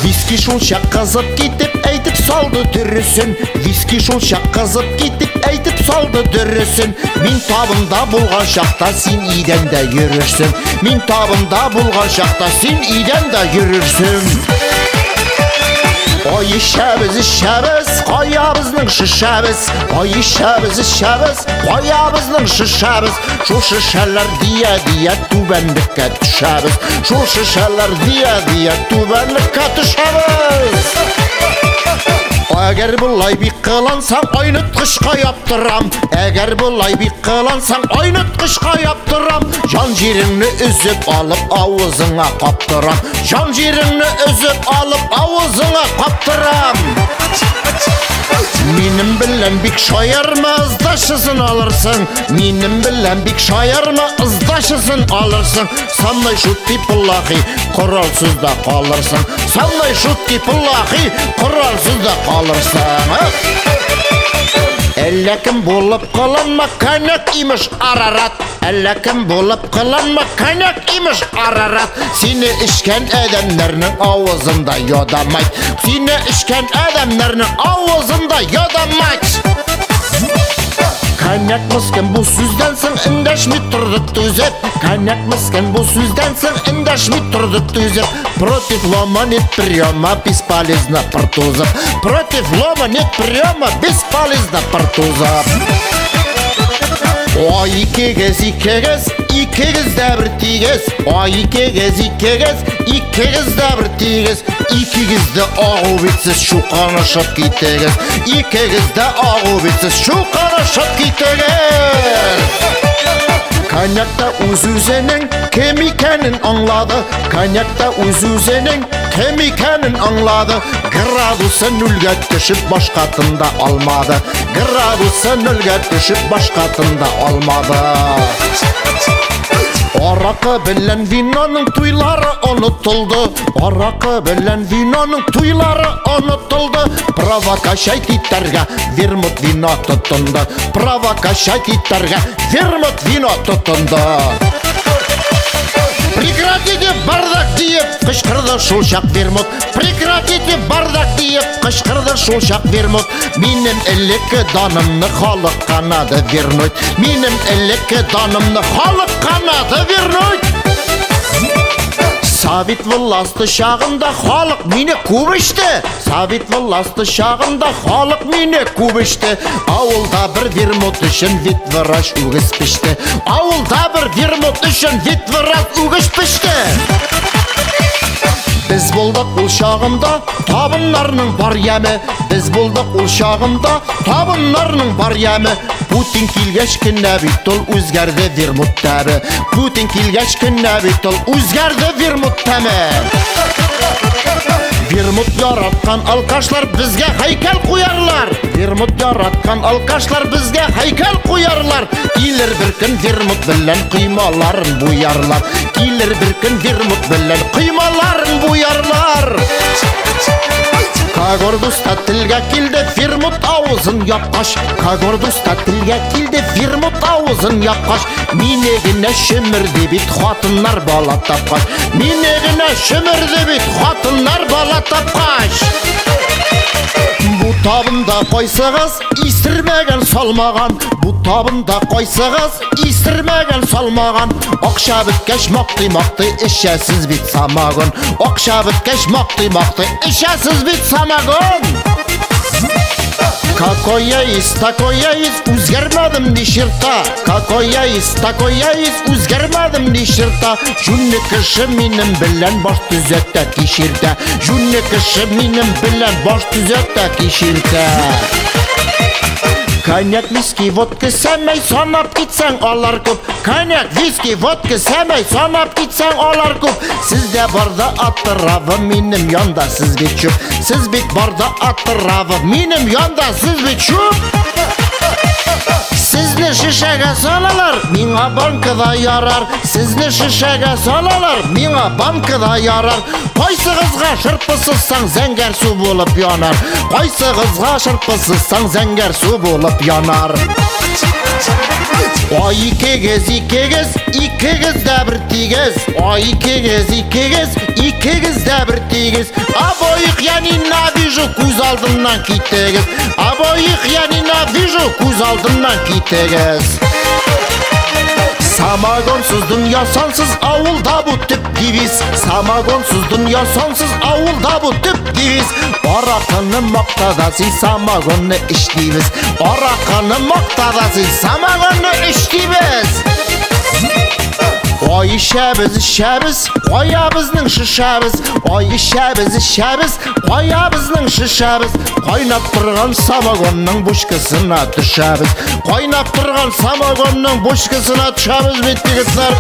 S1: Виски шулшақ қызып кетіп, әйтіп салды дүрісін. Виски шулшақ қызып кетіп, әйтіп салды дүрісін. Мен табында болған шақта сен үйден де жүрірсің. Мен табында болған шақта сен үйден де жүрірсің. Ой, ішәбіз, қоябызның шышәбіз. Ой, ішәбіз, қоябызның шышәбіз. Шу шышәлер дия түбәндікке түшәбіз. Шу шышәлер дия түбәндікке түшәбіз. Әгер бұлай бик қылансаң, ойнытқышқа яптырам. Әгер бұлай бик қылансаң, ойнытқышқа яптырам. Жан жеріңні үзіп алып, ауызыңа қаптырам. Жан жеріңні үзіп алып, ауызыңа қаптырам. Менім білән бик шайарма, ыздашысын алырсың. Менім білән бик шайарма, ыздашысын алырсың. Саннай шутки пыллахи, құралсыз да қалырсың. Саннай шутки пыллахи, құралсыз да қалырсың. Әлі кім болып қыланма, коньяк имеш Арарат. Әлі кім болып қыланма, коньяк имеш Арарат. Сені ішкен әдемдерінің ауызында йодамайт. Сені ішкен әдемдерінің ауызында йодамайт. Коньяк мısken bu süzdensin, indeşmi turduk tüzep. Коньяк mısken bu süzdensin, indeşmi turduk tüzep. Против лома нет приема, бесполезно партузов. Против лома нет приема, бесполезно партузов. Ой, ikigez, ikigez de bir tigez. Ой, ikigez, ikigez de bir tigez. İkigez de ağu bitsiz şu kanışıp gitegez. İkigez de ağu bitsiz şu kanışıp gitegez. Konyakta uz-üzənin kim ikenin anladı. Konyakta uz-üzənin kim ikenin anladı. Gradusa nülge düşüp başqatında almadı. Gradusa nülge düşüp başqatında almadı. Arakı bilen vinonun tuyları unutuldu. Arakı bilen vinonun tuyları unutuldu. Provokashaytitlerge vermut vino tutundu. Provokashaytitlerge vermut vino tutundu. Прекратите бардак deyip kışkırdı şulşak vermut. Прекратите бардак deyip kışkırdı şulşak vermut. Benim 50 danımны халық kanadı vermut. Benim 50 danımны халық kanadı vermut. Sovet власты шағында халық мені көбішті. Sovet власты шағында халық мені көбішті. Ауылда бір вермут үшін ветвіраш үгіз пішті. Ауылда бір вермут үшін ветвіраш үгіз пішті. Біз болдық ол шағында табынларының бар емі. Біз болдық ол шағында табынларының бар емі. Putin kilgeç künne bitol üzgerde vermut tabi. Putin kilgeç künne bitol üzgerde vermut tabi. Vermut yaratkan alkaşlar bizge heykel koyarlar. Vermut yaratkan alkaşlar bizge heykel koyarlar. Gelir bir gün vermut bilen kıymaların buyarlar. Gelir bir gün vermut bilen kıymaların buyarlar. Kagordusta tilge kildi vermut ağzın yapkaş. Kagordusta tilge kildi vermut ağzın yapkaş. Minegine şimirdi bit xatınlar bala tapkaş. Minegine şimirdi bit xatınlar bala tapkaş. Bu tabında koysağız istirmegen salmagan. Bu tabında koysağız istirmegen salmagan. Akşa bitkeş makti işesiz bit samagun. Akşa bitkeş makti işesiz bit samagun. Какой я есть, такой я есть, үзгәрмәдем ни черта. Какой я есть, такой я есть, үзгәрмәдем ни черта. Жүнне кеше минем белән баш төзәтә кичертә. Жүнне кеше минем белән баш төзәтә кичертә. Коньяк, виски, водка сәмәй санап китсәң алар күп. Коньяк, виски, водка сәмәй санап китсәң алар күп. Сездә барда атыравы, минем янда сез бит чүп. Сез бит барда атыравы, минем янда сез бит чүп.
S2: Sizni şişеге салалар, миңа банкада ярар. Sizни şişеге салалар, миңа банкада ярар. Qayсы кызга шырпы сызсаң, зәңгәр су булып янар. Qayсы кызга шырпы сызсаң, зәңгәр су булып янар. Ай икегез, икегез дә бер тигез. Ай икегез, икегез дә бер тигез. Обоих я ненавижу, күз алдымнан китегез. Обоих я ненавижу, күз алдымнан китегез. Самогонсыз dünya сансыз, ауылда bu tüp девиз. Самогонсыз dünya сансыз, ауылда bu tüp девиz. Арақаны мақтада сый, самогонны іштейбіз. Арақаны мақтада сый, самогонны іштейбіз. Ай ішәбіз, қоя біздің шишәбіз. Ай ішәбіз, қоя біздің шишәбіз. Қайнап тұрған самогонның бушкасына түшәбіз. Қайнап тұрған самогонның бушкасына түшәбіз беттігіздер.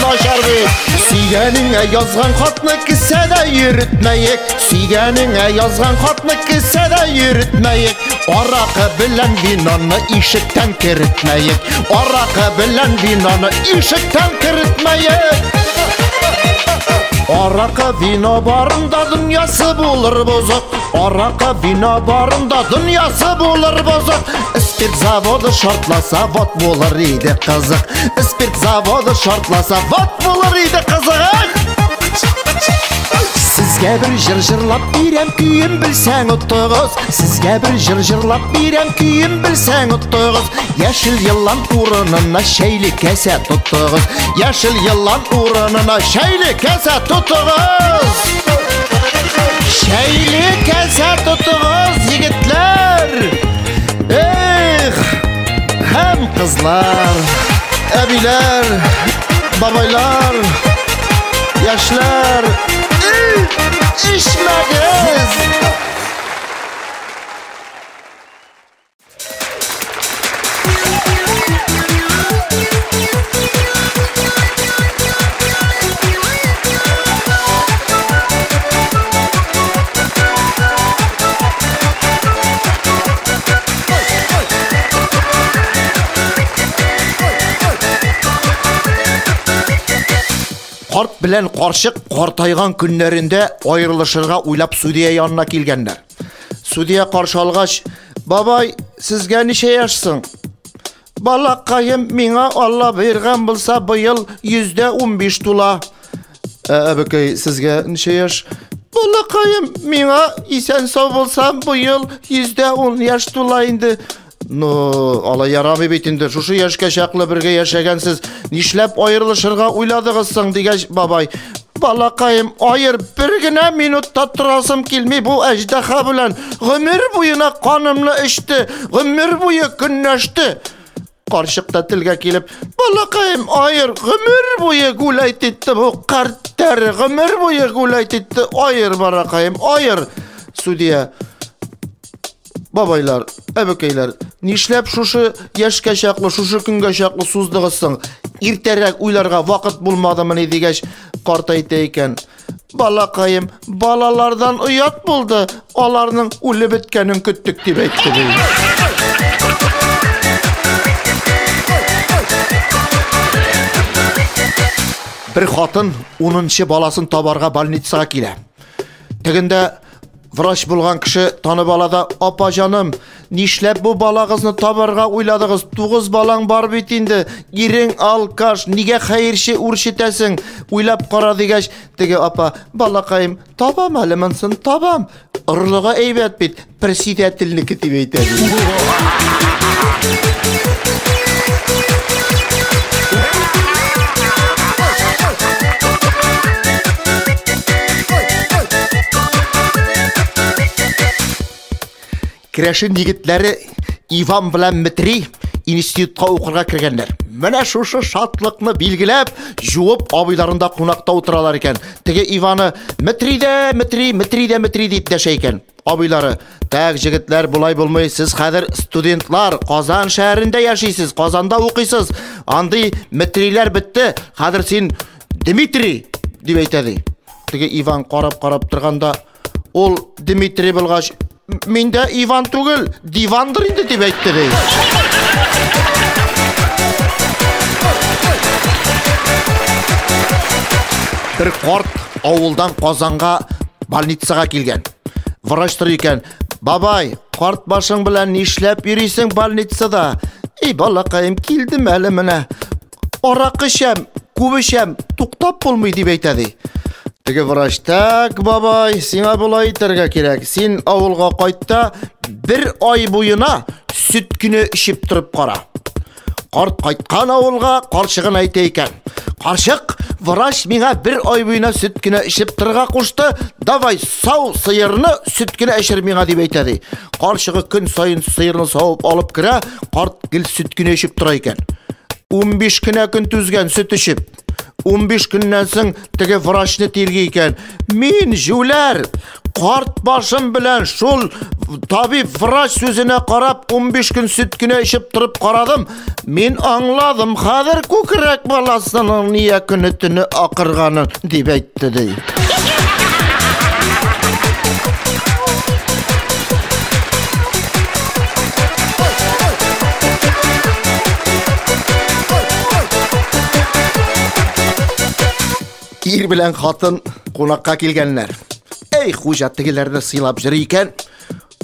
S2: Нашар бет. Сүйгеніңе язған қатны кісәді үйрітмейік. Сүйгеніңе язған қатны кісәді үйрітмейік. Арақы білән винаны ишіктен кірітмейік. Арақы білән винаны ишіктен кірітмейік. Арақы вино барында дүниясы болыр бозық. Арақы вино барында дүниясы болыр бозық. Спирт заводы шартласа, вот болыр еді қызық. Спирт заводы шартласа, вот болыр еді қызық. Sizge bir jır-jırlap birem kүйін білсәң ұттығыз. Sizge bir jır-jırlap birem kүйін білсәң ұттығыз. Yaşıl yılan uğrununa şeyli kese tuttuğuz. Yaşıl yılan uğrununa şeyli kese tuttuğuz. Şeyli kese tuttuğuz yigitler. Hem kızlar, ebiler, babaylar, yaşlar. İşməgiz. Қарт білән қаршық қартайған күнлерінде айырылышырға уйлап судья янына келгендер. Судья қаршы алғаш: "Бабай, сізге неше яшсың?" "Балақайым, миңа Алла берген болса, быйыл 15 тула." "Әбекей, сізге неше яш?" "Балақайым, миңа исән сау болсам, быйыл 10 яш тула инде." Ала ярамый бит инде. Шушы яшкә чаклы бергә яшәгәнсез, нишләп айырылышырга уйладыгызсың дигәч, бабай: "Балакаем, айыр бер генә минутта торасым килми, бу әҗдәха белән гомер буена канымны эчте, гомер буе көннәште." Карчык та телгә килеп: "Балакаем, айыр гомер буе гүләйт итте, бу карттар гомер буе гүләйт итте, айыр баракаем, айыр." Судья: "Бабайлар, әбекейләр, нишләп шушы яшкә чаклы, шушы көнгә чаклы суздыгызсың? Иртәрәк уйларга вакыт булмадымы дигәч, карт әйтә икән: "Балакаем, балалардан уят булды, аларның үлеп беткәнен көттек" дип әйтте. Бер хатын 10нчы баласын табарга больницага килә. Тегендә врач булган кеше танып алада: "Апа җаным, нишләп бу балагызны табарга уйладыгыз? 9 балаң бар бит инде. Ирең алкаш, нигә хәерче үрчетәсең? Уйлап кара" дигәч, теге апа: "Балакаем, табам әле монсын, табам. Орлыгы әйбәт бит, председательнеке" дип әйтә. Керәшен егетләре Иван белән Дмитрий институтка укырга кергәннәр. Менә шушы шатлыкны билгеләп, жуып абыйларында кунакта утыралар икән. Теге Иваны: "Дмитрий дип дәшә икән." Абыйлары: "Так, җегетләр, булай булмый. Сез хәзер студентлар, Казан шәһәрендә яшисез, Казанда укыйсыз. Андый Дмитрийләр бетте. Хәзер син Дмитрий" дип әйтә. Теге Иван карап торганда, ул Дмитрий булгач: "Миндә Иван түгел, дивандыр инде" дип әйтте. Bir қарт ауылдан Қазанға больницаға келген. Врач екен: "Бабай, қарт башың белән нишләп йөрисең больницада?" Балақайым, келдім әлі міне. Арақ ішем, көп ішем, туктап булмый дип әйтәди. Теге врач: "Так, бабай, сиңа булай итәргә кирәк. Син авылга кайтта, 1 ай буена сөт кенә ичеп торып кара." Карт кайткан авылга карчыгын әйтә икән: "Карчык, врач миңа 1 ай буена сөт кенә ичеп торырга кушты. Давай, сау сыерны сөт кенә эчер миңа" дип әйтәди. Карчыгы көн сайын сыерны савып алып керә, карт гел сөт кенә ичеп тора икән. 15 кенә көн түзгән сөт ичеп. 15 көннән соң теге врачны тиргә икән: "Мин җүләр, карт башым белән шул табиб врач сүзенә карап 15 көн сөт кенә ичеп торып карадым. Мин аңладым, хәзер күкрәк баласының ния көне төне акырганын" дип әйтте ди. Ир белән хатын кунакка килгәннәр. Хуҗа тегеләрне сыйлап җыра икән.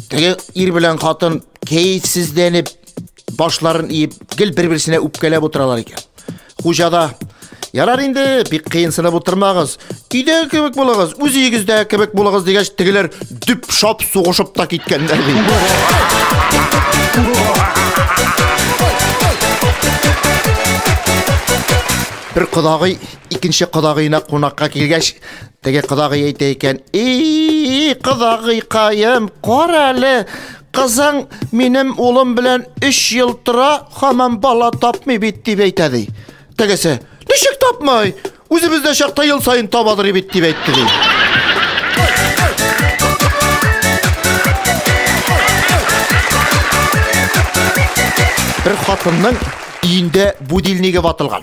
S2: Теге ир белән хатын кәефсезләнеп, башларын иеп, гел бер-берсенә үпкәләп утыралар икән. Хуҗа да: "Ярар инде, бик кыенсынып утырмагыз. Өйдә кебек булыгыз, үзегездә кебек булыгыз" дигәч, тегеләр дүп шап сугышып та киткәннәр. Bir кодагый икенче кодагыйна кунакка килгәч, теге кодагый әйтә икән: "Кодагыйкаем, кара әле, кызың минем улым белән 3 ел тора, һаман бала тапмый бит" дип әйтә ди. Тегесе: "Ничек тапмай? Үзебездә чакта ел сайын табадыр бит" дип әйтте ди. Bir хатынның өендә будильниге ватылган.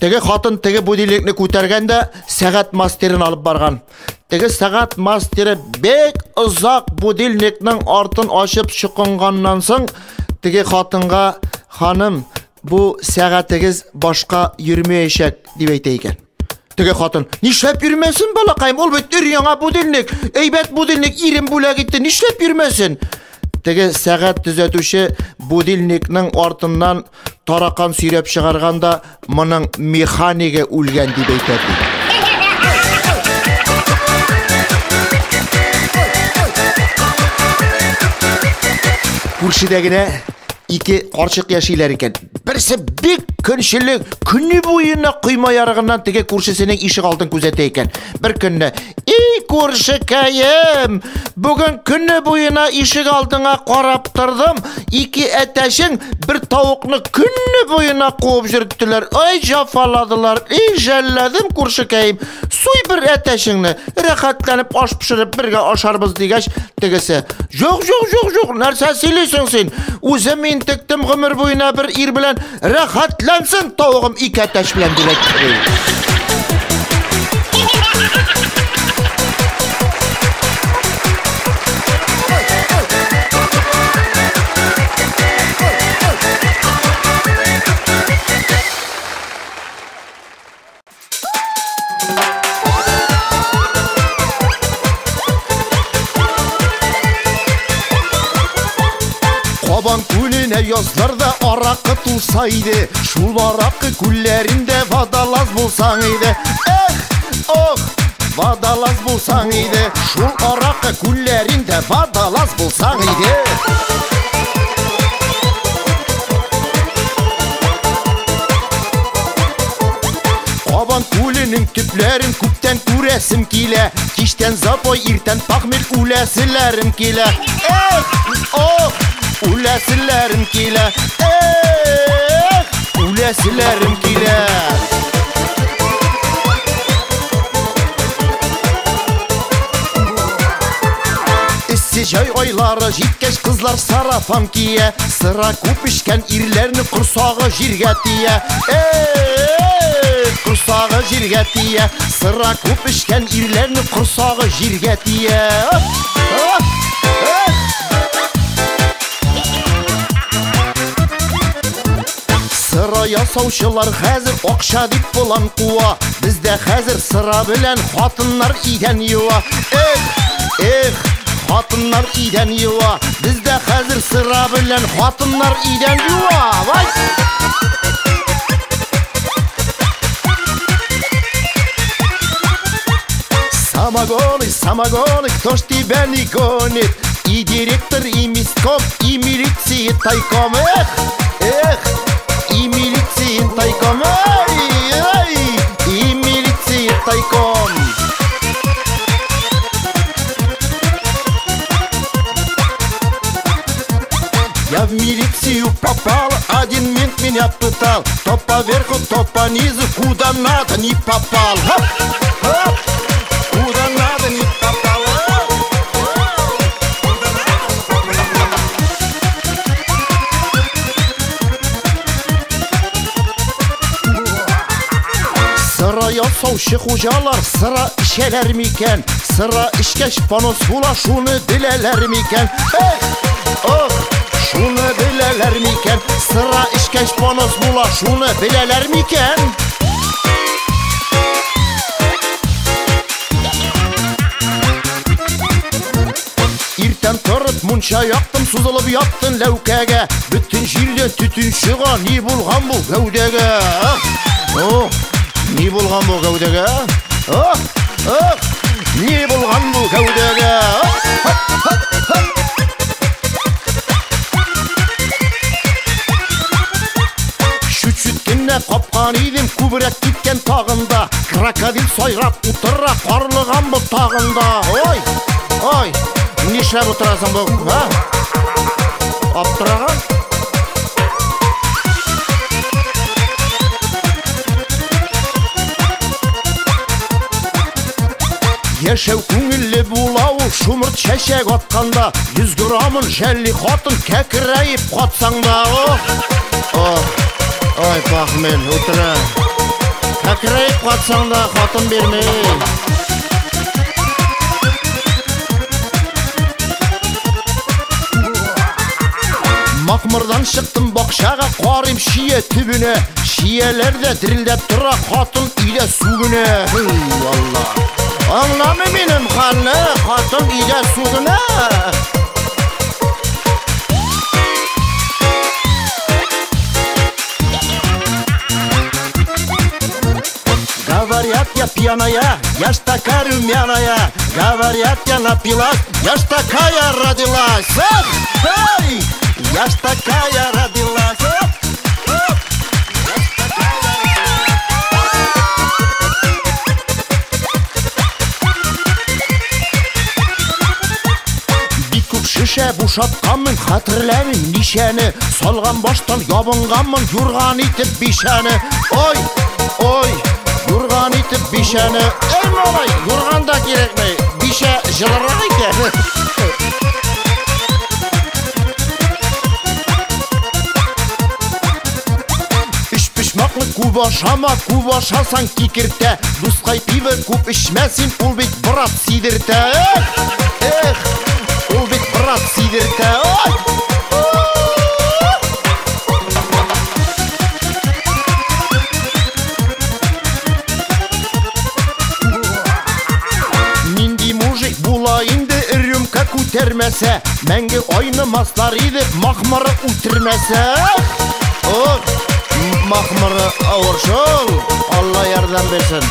S2: Теге хатын теге будильникны күтәргәндә сәгать мастерын алып барган. Теге сәгать мастеры бек озак будильникның артын ачып чыкканнан соң теге хатынга: "Ханым, бу сәгатегез башка йөрмәячәк" дип әйтә икән. Теге хатын: "Нишләп йөрмәсен, балакайым? Ул бит яңа будильник. Әйбәт будильник, ирем бүләк итте. Нишләп йөрмәсен?" Теге сәгать төзәтүче будильникның артыннан таракан сөйрәп чыгарганда, моның механиге үлгән дип әйтә. Күршедә генә 2 карчык яшиләр икән. Берсе бик көнчелек, көне буена кыйма ярыгыннан теге күршесенең ишек алдын күзәтә икән. Bir көнне: "Күршекәем, бүген көне буена ишек алдыңа карап тордым. 2 әтәшең bir тавыкны көне буена куып җөрттеләр. Ай, җафаладылар. Жәлләдем, күршекәем. Суй bir әтәшеңне, рәхәтләнеп аш пешереп бергә ашарбыз" дигәч, тегесе: "Юк, нәрсә сөйлисең син? Үзем мин тектем гомер буена bir ир белән, рәхәтләнсен тавыгым 2 әтәш белән" дип әйтте. Кабан күленә язларда аракы тулса иде, шул аракы күлләрендә водолаз булсаң иде. Водолаз булсаң иде, шул аракы күлләрендә водолаз булсаң иде. Кабан күленең төпләрен күптән күрәсем килә, кичтән запой, иртән пахмел үләселәрем килә. Үләселәрем килә. Үләселәрем килә. Иссе җай айлары җиткәч, кызлар сарафан кия, сыра күп ишкән ирләрне курсагы җиргә тия. Курсагы җиргә тия, сыра күп ишкән ирләрне курсагы җиргә тия. Сыра Sıra yasauşılar hazır okşa dip bulan kuva. Bizde hazır sıra bilen hatınlar iden yuva. Hatınlar iden yuva. Bizde hazır sıra bilen hatınlar iden yuva. Vay! Самогоны, кто ж тебя не гонит? И директор, и миском, и милиции тайком. И милиции тайком. И милиции тайком. Я в милицию попал, один мент меня пытал. То поверху, то по низу, куда надо не попал. Хоп, хоп. Куда надо не попал. Sıra yasauшы хужалар sıra işeler miken? Sıra işkeş panos bula şunu bileler miken? Şunu bileler miken? Sıra işkeş panos bula şunu bileler miken? Иртән торып мунча яктым, сузылып яттын ләүкәгә. Бүтән җирдә төтен чыга, ни булган бу гәүдәгә? Ни булган бу гәүдәгә? Ни булган бу гәүдәгә? Чүт-чүт кенә капкан идем, күбрәк киткән тагында. Крокодил сайрап утыра, карлыган бу тагында. Ой! Нишләп утырасың бу, ха? Аптыраган? Яшәү күңелле була ул шумырт чәчәк атканда. 100 грамын жәлли хатын кәкірәйіп катсаңда. Ой, пахмел, утыра. Кәкірәйіп катсаңда хатын бермей. Макмырдан шықтым бақшаға, қарым шие түбіне. Шиелерде дірілдеп тұра, қатын үйде сугіне. Алла, аңламы менің қаны, қатын үйде сугіне. Говорят, я пьяная, я ж такая румяная. Говорят, я напилась, я ж такая родилась. Эй! Я ж такая родилась. Бик күп шишә бушатканмын, хәтерләмим нишәне. Салган баштан ябынганмын, юрган итеп бишәне. Ой, юрган итеп бишәне. Эй малай, юрган да кирәкмәй, бишә җылырак икән. Күп ашама, күп ашасаң кикертә. Дускай пиво күп эчмәсин, ул бит брат сидертә. Ул бит брат сидертә. Нинди мужик була инде рюмка күтәрмәсә, мәңге айнымаслар иде, махмыры үтермәсә. Махмыры авыр шул, Алла ярдәм берсен.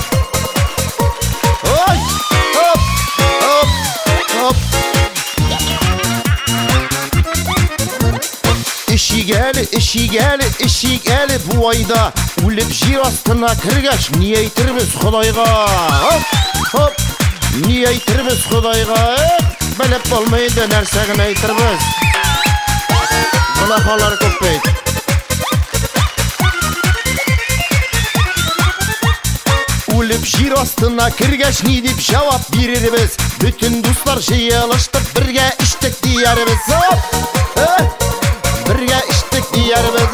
S2: Ишигәле бу айда. Үлеп җир астына кергәч, ни әйтербез Худайга? Ни әйтербез Худайга? Белеп булмый инде нәрсә генә әйтербез. Гөнаһлар күп бит. Үлеп җир астына кергәч, ни дип җавап бирербез? Бүтән дуслар җыелыштып, бергә иштек диярбез. Бергә иштек диярбез.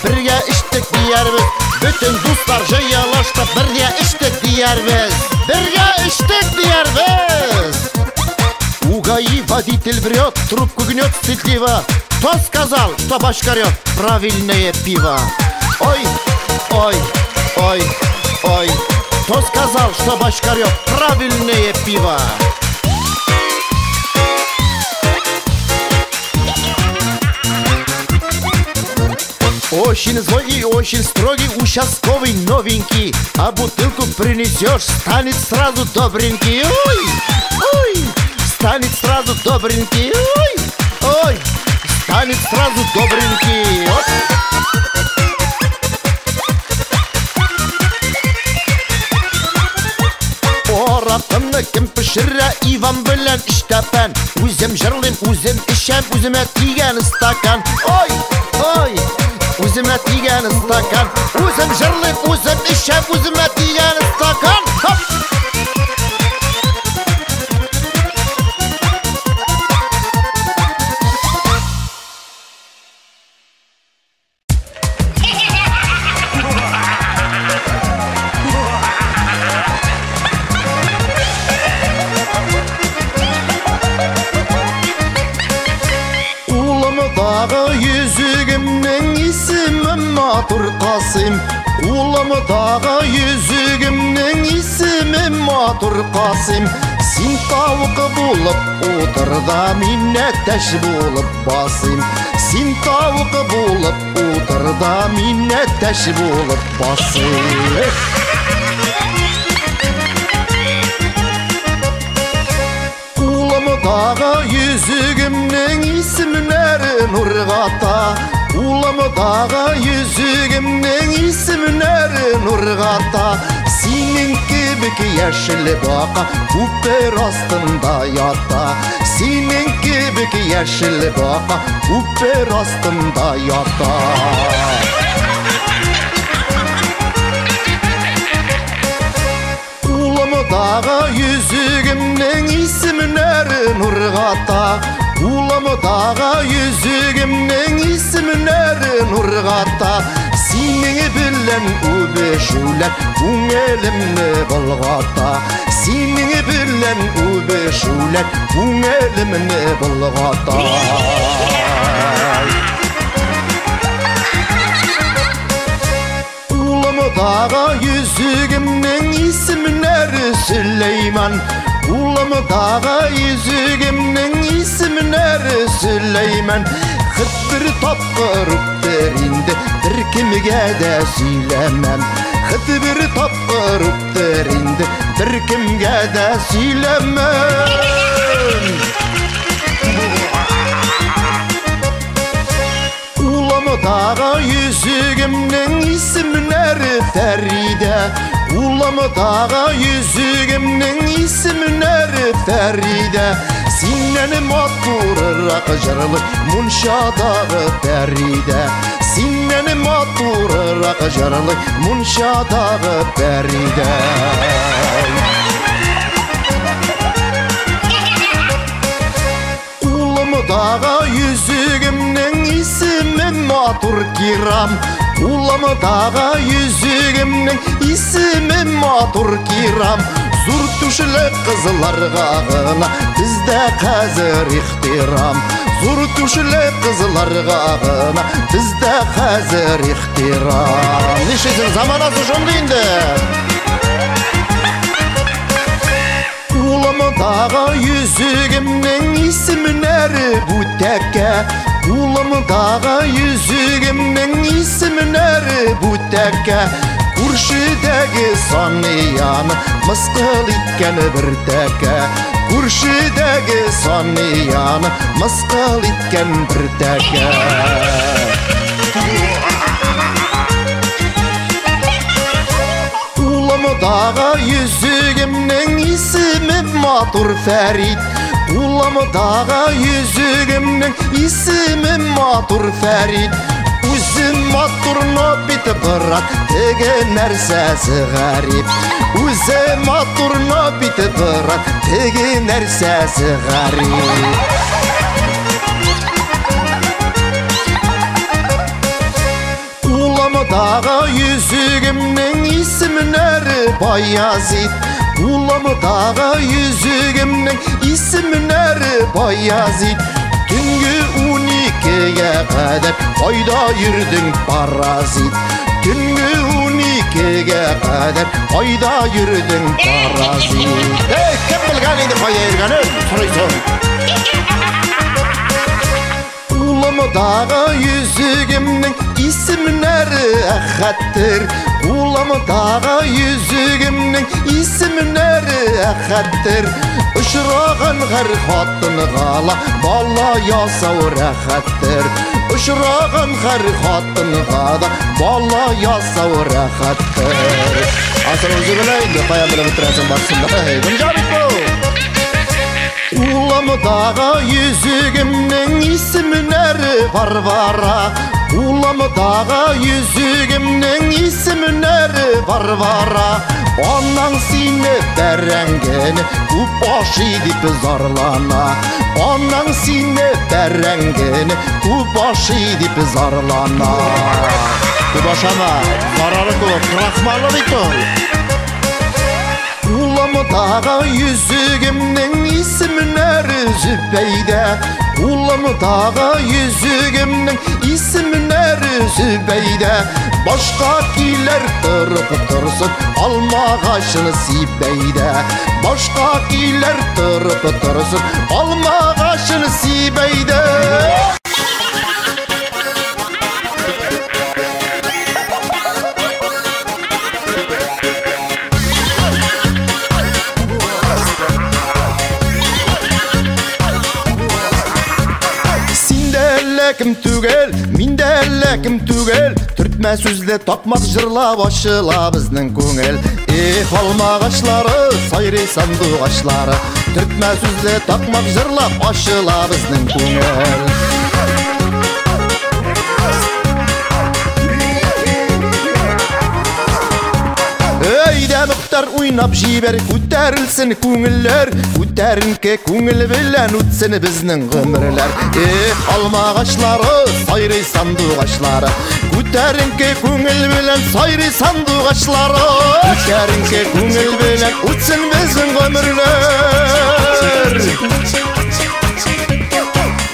S2: Бергә иштек диярбез. Бүтән дуслар җыелыштып, бергә иштек диярбез. Бергә иштек диярбез.
S1: УГАИ водитель врет, трубку гнет стыдливо. Кто сказал, что башка рет? Правильное пиво. Ой, ой, ой, ой. Кто сказал, что башка рет? Правильное пиво. Очень злой и очень строгий участковый новенький. А бутылку принесешь, станет сразу добренький. Ой, ой, станет сразу добренький. Ой, ой, станет сразу добренький. Вот. Оратымны кім пішірі Иван білен іштапан. Өзім жырлым, өзім ішем, өзіме тиген стакан. Ой, ой, өзіме тиген стакан. Өзім жырлым, өзім ішем, өзіме тиген стакан. Хоп! Yüzüğümün ismi Matur Kasım. Улымдағы yüzüğümün ismi Matur Kasım. Сен тауқы болып отырда мен әтәш болып басым. Сен тауқы болып отырда мен әтәш болып басым. Улымдағы yüzüğümün ismi Nurgata. Улымдағы yüzüğümün ismi Nurgata. Senin gibi yeşil baka Kupper astında yata. Senin gibi yeşil baka Kupper astında yata. Улымдағы yüzüğümün ismi Nurgata. Улымдағы yüzüğümün ismi Nurgata. Сені білен өбешулер көңілімні бұлғата. Сені білен өбешулер көңілімні бұлғата. Улымдағы yüzüğümün ismi Süleyman. Улымдағы yüzüğümün ismi Süleyman. Хыт bir тапқырыптыр инде, бір кімге де сөйлемем. Хыт bir тапқырыптыр инде, бір кімге де сөйлемем. Улымдағы yüzüğümün ismi Фәридә. Улымдағы yüzüğümün ismi Фәридә. Сенен матурырақ жырлы мұншадағы Фәридә. Сенен матурырақ жырлы мұншадағы Фәридә. Улымдағы yüzüğümün ismi Матур Кирам. Улымдағы yüzüğümün ismi Матур Кирам. Зур түшілі қызыларға ғына бізде қазір ихтирам. Зур түшілі қызыларға ғына бізде қазір ихтирам. Нешесін заманасы жонды енді. Улымдағы yüzüğümün ismi Бүтәкә. Улымдағы yüzüğümün ismi Бүтәкә. Күршідегі санияны мысқыл еткен бір тәкә. Күршідегі санияны мысқыл еткен бір тәкә. Улымдағы yüzüğümün ismi Матур Фәрид. Улымдағы yüzüğümün ismi Матур Фәрид. Өзім матурны бітіп бұрат, теге нәрсәсі ғариб. Өзім матурны бітіп бұрат, теге нәрсәсі ғариб. Улымдағы yüzüğümün ismi Баязит. Ulamıdağı yüzüğümün ismi nere Bayazid. Tüngü 12'ye kadar ayda yürüdün parazit. Tüngü 12'ye kadar ayda yürüdün parazit. Hey, kim bilgen edi kaya ergenim? Soruyorsun. Ulamıdağı yüzüğümün ismi nere Ahaddir. Ulamıdağı yüzüğümün ismi nere Ahaddir. Uşrağın her xatını qala balla yasav rahatdir. Uşrağın her xatını qala balla yasav rahatdir. Asıl özü bileydi kaya bile bitiresin baksınlar. Hey, Bunjabit bu. Ulamıdağı yüzüğümün ismi nere Varvara. Ulamıdağı yüzüğümün ismi nere Varvara. Ondan seni berengeni Kup başı dip zarlana. Ondan seni berengeni Kup başı dip zarlana. Kup başama zararı kup Rahmalı bitol. Ulamıdağı yüzüğümün ismi nere Zübeyde. Ulamıdağı yüzüğümün ismi nere Zübeyde. Başka kiler tırıp tırsın alma kaşını Sibeyde. Başka kiler tırıp tırsın alma kaşını Sibeyde. Kim tügel, minde ellekim tügel. Türkmen sözle takmak jırla başıla bizning ko'ngil. Halma ağaçları, sayri sandık ağaçları. Türkmen sözle takmak jırla başıla bizning ko'ngil. Eyde Muxtar oynab jiber ko'tarilsin ko'ngillar. Ko'tarinki ko'ngil bilan o'tsin bizning umrlar. Alma ağaçları, sayri sandık ağaçları. Ko'tarinki ko'ngil bilan sayri sandık ağaçları. Ko'tarinki ko'ngil bilan o'tsin bizning umrlar.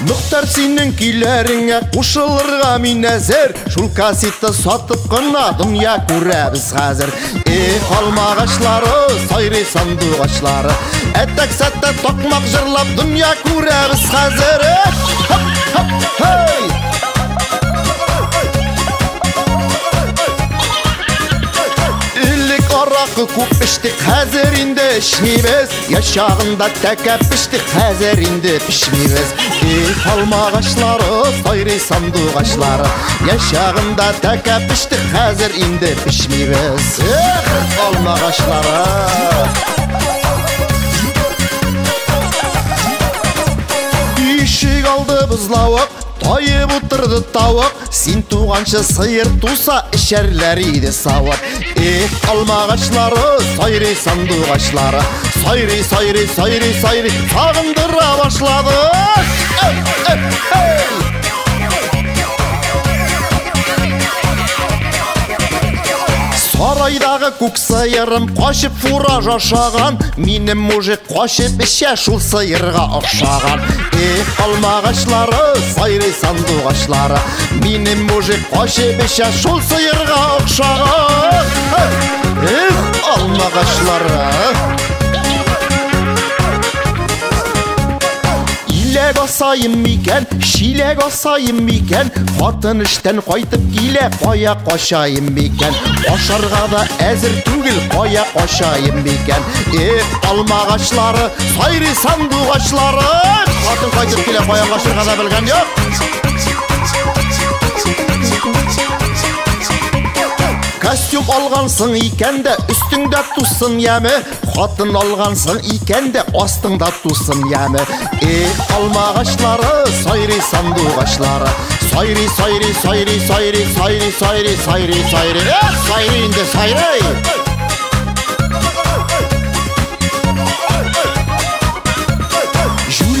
S1: Muxtar senin kilerine qo'shilirga min nazar. Shul kasetni sotib qana dunyo ko'ramiz hozir. Halma ağaçları, sayri sandık ağaçları. Etek satta tokmak jırlab dunyo ko'ramiz hozir. Hey! Araqı ko'p ichdik, hozir endi ishmaymiz. Yashag'inda takab ichdik, hozir endi pishmaymiz. Halma ağaçları, sayri sandık ağaçları. Yashag'inda takab ichdik, hozir endi pishmaymiz. Halma ağaçları. Eshik oldi bizlavuk, toyib o'tirdi tovuq. Sen tuğancha sıyır tusa işerler idi savat. Alma ağaçları, sayri sandık ağaçları. Sayri sayri sayri sayri sağındıra başladı. Saraydağı көк сайырым қашып фураж ашаған. Менің мужик қашып іше шул сайырға ұқшаған. Алма ağaçları, sayri sandık ağaçları. Менің мужик қашып іше шул сайырға ұқшаған. Alma ağaçları. Şilek asayım miken, şilek asayım miken. Xатын işten qaytib kile, qaya qaşayım miken. Qaşarga da әзір түгел, qaya qaşayım miken. Alma ağaçları, sayri sandık ağaçları. Xатын qaytib kile, qaya qaşarga da bilgen yok. Kostyum algansın iken de üstünde tutsun yemi. Xатын algansın iken de astında tutsun yemi. Alma ağaçları, sayri sandık ağaçları. Sayri sayri sayri sayri sayri sayri sayri sayri sayri indi sayri.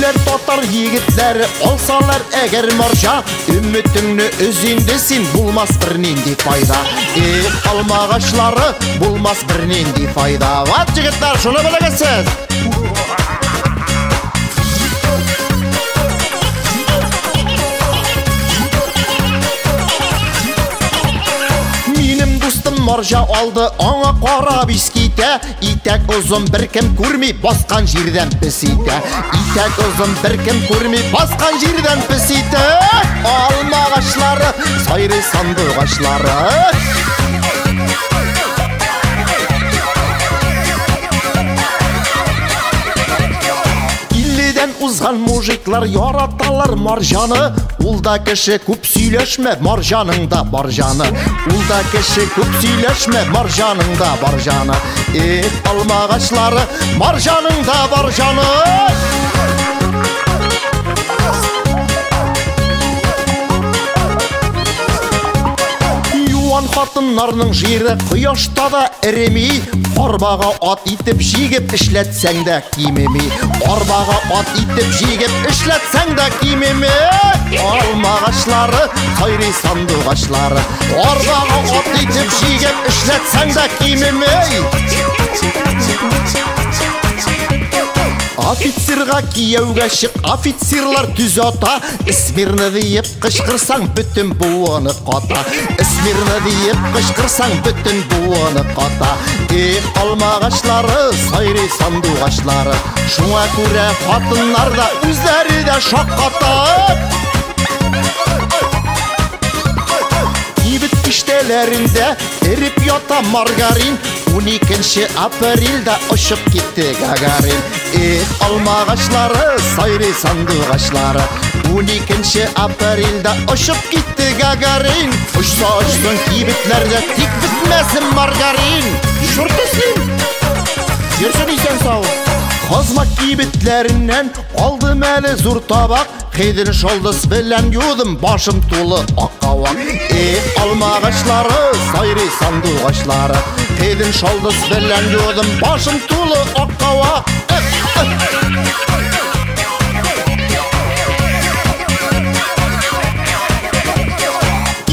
S2: Келер татар егетләре, алсалар әгәр маржа, үмітіңні үзінде сен булмас бірненде пайда. Алма ағашлары булмас бірненде файда. Ват жігіттер, шуны білігісіз. Маржа алды, аңа қарап искейті. Итәк ұзын бір кім көрмей, басқан жерден пісейті. Итәк ұзын бір кім көрмей, басқан жерден пісейті. Алма ағашлары, сайры санды ағашлары. Узған мужиклар яраталар маржаны. Улда кіші көп сөйлешме, маржаныңда бар жаны. Улда кіші көп сөйлешме, маржаныңда бар жаны. Алма ағашлары, маржаныңда бар жаны. Қатынларының жері құяшта да іремей, арбаға ат итіп жегіп ішлетсәң дә кимемей. Арбаға ат итіп жегіп ішлетсәң дә кимемей. Алма ағашлары, сайры санды ағашлары. Арбаға ат итіп жегіп ішлетсәң дә кимемей. Офицерға кияуға шық, офицерлар түз ата. Смирно дейіп қышқырсаң бүтін буыны қата. Смирно дейіп қышқырсаң бүтін буыны қата. Алма ағашлары, сайры санды ағашлары. Шуңа көре қатынлар да өздері де шаққата. Кибіт кіштелерінде еріп ята маргарин. 12 апрелда ұшып кетті Гагарин. Алма ағашлары, сайры санды ағашлары. 12 апрелда ұшып кетті Гагарин. Ұшса ұшсын кибітлерде тек бітмесін маргарин. Шүртесін, ерсін исен сау. Қызма кибітлерінен алдым әлі зұр табақ. Қейдін шолдыс білән юдым, башым толы аққауақ. Алма ағашлары, сайры санды ағашлары. Қейдін шолдыс білән юдым, башым толы аққауақ.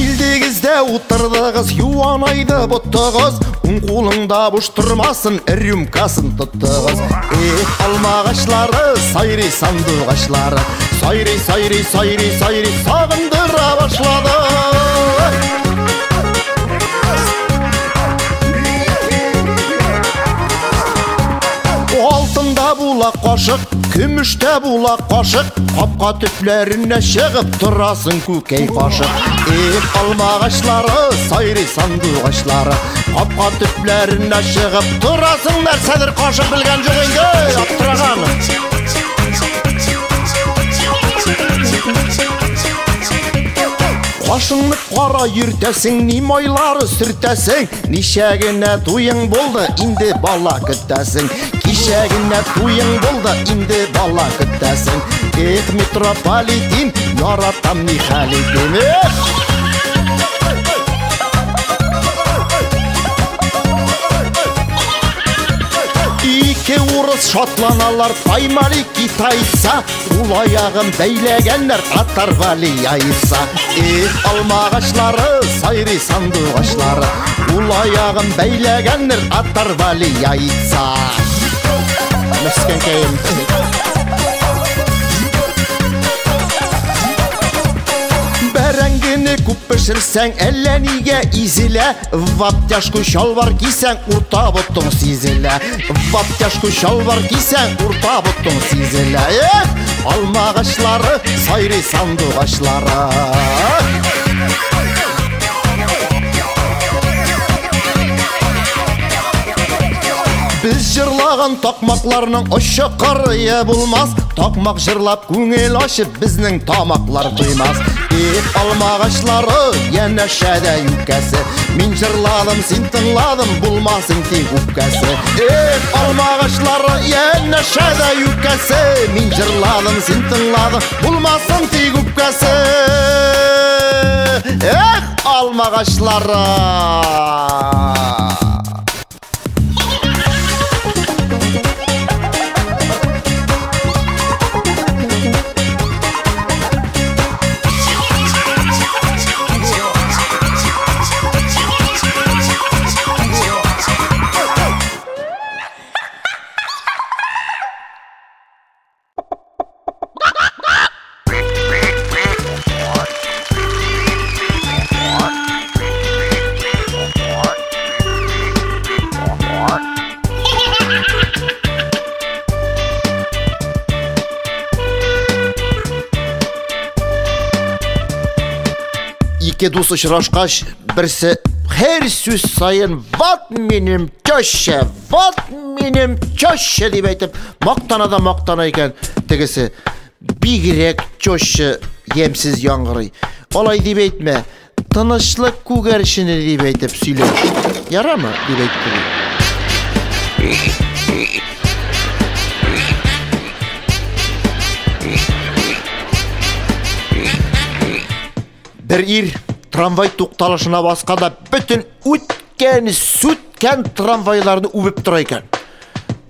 S2: Илдегізде отырдығыз, юанайды бұттығыз. Қолыңда бұш тұрмасын, рюмкасын тұттығыз. Алма ағашлары, сайры санды ағашлары. Сайры, сайры, сайры, сайры, сағындыра башлады. Алтында була қашық, күміште була қашық. Қапқа түплеріне шығып тұрасың көкей қашық. Алма ағашлары, сайры санды ағашлары. Қапқа түплеріне шығып тұрасың нәрседір қашық білген жоқ енді аптырағаны. Қашыңны қара ертесің, не майлары сүртесің. Нешегіне туың болды, инді бала күттесің. Кешегіне туың болды, инді бала күттесің. Метрополитен, яратам не халетен. Ике орыс шотланалар, паймали китайца. Ул аяғын бәйләгәннәр, атар вали айса. Алма ағашлары, сайры санды ағашлары. Ул аяғын бәйләгәннәр, атар вали айса. Мәскән кәйім. Бәрәңгіні күп пішірсәң, әлі неге изілі. Ваптяшку шалвар кисәң, урта бұттың сизілі. Ваптяшку шалвар кисәң, урта бұттың сизілі. Алма ағашлары, сайры санды ағашлары. Біз жырлаған тақмақларының ұшы қарыя болмас. Тақмақ жырлап көңел ашып біздің тамақлар доймас. Алма ағашлары, ені шәді үккәсі. Мен жырладым, сен тыңладым, болмасың тек үккәсі. Алма ағашлары, ені шәді үккәсі. Мен жырладым, сен тыңладым, болмасың тек үккәсі. Алма ағашлары. İki dost ұшырашқаш, бірсі her сөз сайын «Ват менім чөші, ват менім чөші» деп айтып, мақтана да мақтана екен. Тегісі бигірек чөші емсіз яңғырый. Олай деп айтма, тынышлық көгершіні деп айтып сөйлеш. Яра ма деп айтты. Бір ир трамвай тоқталышына басқада бүтін өткен, сөткен трамвайларны үбіп тұра екен.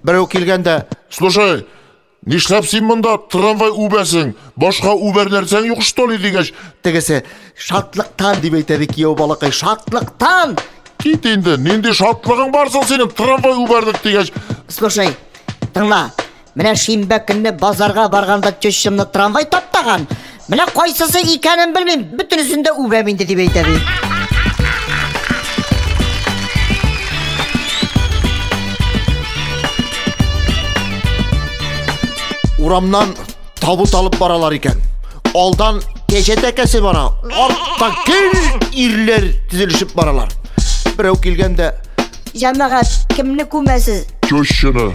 S2: Біреу келгенде:
S4: «Слушай, нишләп сен мұнда трамвай үбәсің? Башқа үбәрлерсең юқ что ли?» дегеш.
S2: Тегесе: «Шатлықтан» деп айтады күйеу балақай, «Шатлықтан».
S4: Кет енді, ненде шатлығың барсың сенің трамвай үбәрдік дегеш.
S5: Слушай, тыңла, міне шимбе күнне базарға барғанда төшімні трамвай таптаған. Міне қойсысы екенін білмейм, бүтін үзінде үбәмейді деп айтады.
S2: Урамнан табут алып баралар екен. Алдан кеше тәкәсе бара, артта кел ирлер тізілішіп баралар. Біреу келгенде:
S5: «Жамағат, кімні көмесіз?»
S4: Чөшшіні.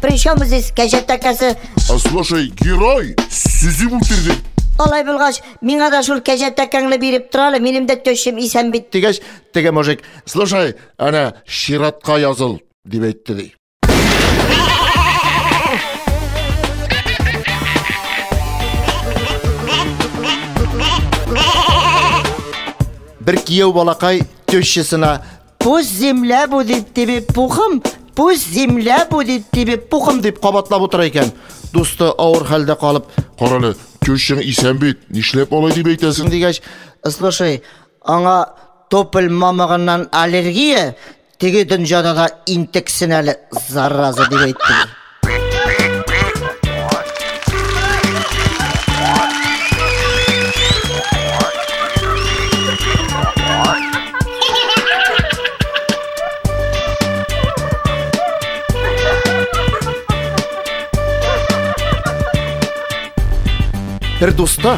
S5: При чем здесь кеше тәкәсе?
S4: Слушай, герой, сүзі бүлтірді.
S5: Олай білғаш, миңа да шул кеше тәкәңлі беріп тұралы, менім де төшім исән бит.
S2: Тегеш, теге мужик:
S4: «Слушай, ана ширатқа yazыл» деп айтты дей.
S2: Бір күйеу балақай төшшісіна:
S5: «Пусть земля будет тебе пухом, пусть земля будет тебе пухом»
S2: деп қабатлап отыра екен. Досты ауыр халде қалып:
S4: «Қаралы, төшшің исән бит, нишләп олай деп айтасың?»
S5: дегеш: «Слушай, аңа топыл мамығынан аллергия, теге дүнжада да интексін әлі зараза» деп айтты.
S2: Бір доста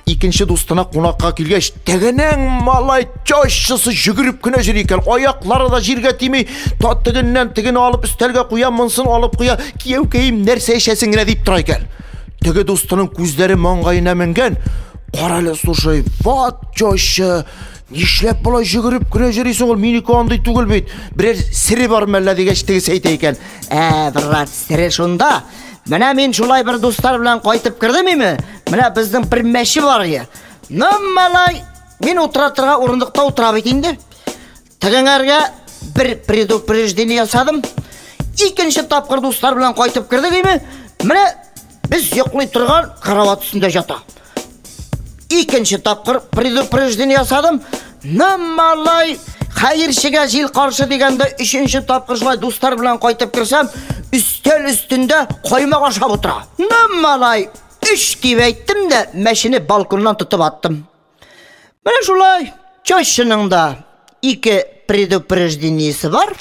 S2: екінші достына қонаққа келгеш, тегенең малай чөшшісі жүгіріп күне жүр екен. Аяқлары да жерге тимей, тегеннен тегені алып үстелге қоя, мұнсын алып қоя, киеу-кейім нәрсе ішесіңіне деп тұра екен. Теге достының көздері маңғайына мінген: «Қаралы, слушай, ват чөшші, нишлеп бұлай жүгіріп күне жүресің, ол менікі андай түгіл бейт, бірер сірі бар мәлі» дегеш тегесі айта екен.
S5: Брат, сірі шунда. Міне мен шулай бір достар білен қайтып кірдім еме? Міне біздің бір мәші бар е. Малай, мен отыратырға орындықта отыра бетінде. Тігіңерге бір предупреждение ясадым. Екінші тапқыр достар білен қайтып кірдік еме? Міне біз еқлай тұрған карават үстінде жата. Екінші тапқыр предупреждение ясадым. Малай, қайыршыға жел қаршы дегенде үшінші тапқыр жылай достар білен қайтып кірсем, үстел үстінде қоймаға шап отыра. Малай, үш деп айттым да, мәшіні балконнан тұтып аттым. Міне шулай, чөшшінің да екі предупреждениесі бар.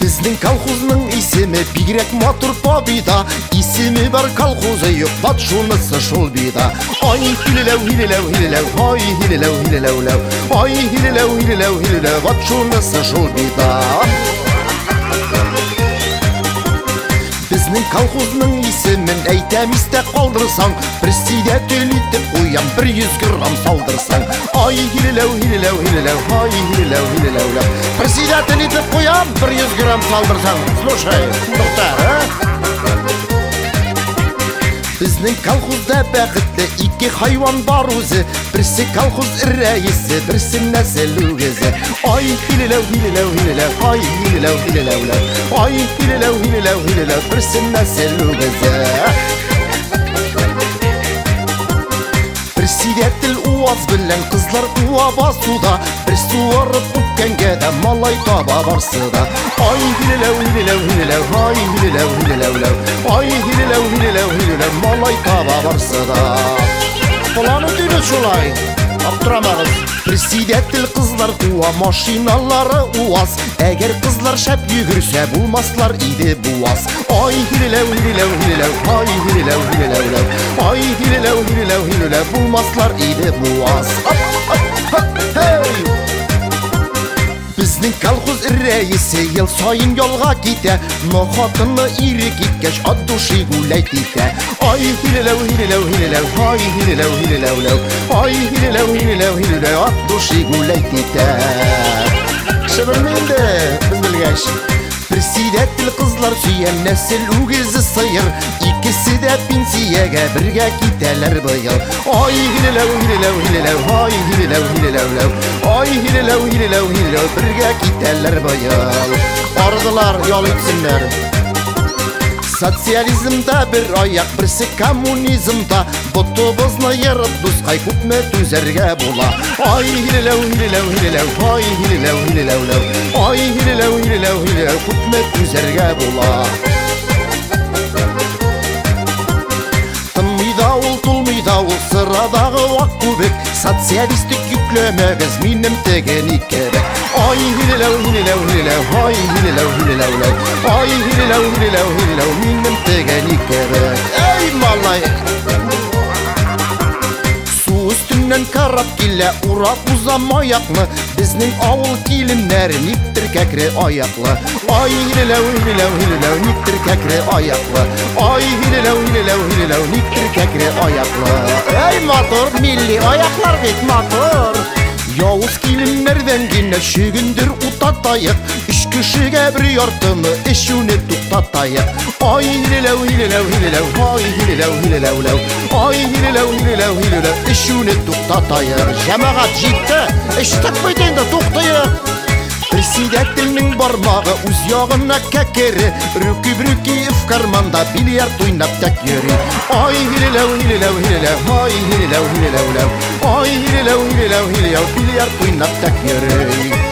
S2: Біздің колхозның исемі бигрек матур табида, исемі бар колхозы yok, пат шунысы шул бида. Ай хилелеу хилелеу хилелеу, ай хилелеу хилелеу леу, ай хилелеу хилелеу хилелеу, пат шунысы шул бида. Біздің колхозның исемен әйтәм истә қалдырсаң, председатель итеп қоям 100 грамм салдырсаң. Ай хилелеу хилелеу хилелеу, ай хилелеу хилелеу леу, председатель итеп қоям 100 грамм салдырсаң. Слушай, тоқтар, Біздің колхозда бәқітті ике хайван бар өзі, бірсі колхоз рәйісі, бірсі нәсіл өгізі. Ай хилелеу хилелеу хилелеу, ай хилелеу хилелеу леу, ай хилелеу хилелеу хилелеу, бірсі нәсіл өгізі. Председатель уаз белән кызлар уа басуда, бер суарып үпкәнгә дә малай таба барсыда. Ай хилеләү, хилеләү, хилеләү, ай хилеләү, хилеләү, ай хилеләү, хилеләү, хилеләү, малай таба барсыда. Планы түгел шулай. Аптырамагыз. Председатель кызлар куа, машиналары уаз. Әгәр кызлар шәп йөгерсә, булмаслар иде буаз. Ай хилеләү, хилеләү, хилеләү, ай хилеләү, хилеләү, ай хилеләү, хилеләү, хилеләү, булмаслар иде буаз. Hey! Безнең колхоз рәисе ел сайын ялга китә, но хатыны ире киткәч ат души гүләйт итә. Ай хилеләү, хилеләү, хилеләү, ай хилеләү, хилеләү, ай хилеләү, хилеләү, хилеләү, ат души гүләйт итә. Шыбырмынды, без белгәч. Председатель кызлар сөйән нәсел үгезе сыйыр, икесе дә пенсиягә бергә китәләр быел. Ай хилеләү, хилеләү, хилеләү, ай хилеләү, хилеләү, ай хилеләү, хилеләү, хилеләү, бергә китәләр быел. Ардылар ял итсеннәр. Социализмда бер аяк, берсе коммунизмда, ботыбызны ярып дускай күпме түзәргә була. Ай хилеләү, хилеләү, хилеләү, ай хилеләү, хилеләү, ай хилеләү, хилеләү, хилеләү, күпме түзәргә була. Тынмыйда ул, тулмыйда ул, sıradагы вак күбек, социалистик йөкләмәгез минем тегени кебек. Ай хилеләү, хилеләү, хилеләү, ай хилеләү, хилеләү, ай хилеләү, хилеләү, хилеләү, минем тегени кебек. Эй малай! Су өстеннән карап килә, урап уза маякны, безнең авыл киленнәре никтер кәкре аяклы. Ай хилеләү, хилеләү, хилеләү, никтер кәкре аяклы. Ай хилеләү, хилеләү, хилеләү, никтер кәкре аяклы. Эй матур, милли аяклар бит матур. Явыз киленнәрдән генә шөгендер утатайык, өч кешегә бер яртыны эшүне туктатайык. Ай хилеләү, хилеләү, хилеләү, ай хилеләү, хилеләү, ай хилеләү, хилеләү, хилеләү, эшүне туктатайык. Җәмәгать җитте, эш тыкмый инде, туктыйык. Председательнең бармагы үз ягына кәкере, рүки-брүки в карманда бильярд уйнап тәк йөри. Ай хилеләү, хилеләү, хилеләү, ай хилеләү, хилеләү, ай хилеләү, хилеләү, хилеләү, бильярд уйнап тәк йөри.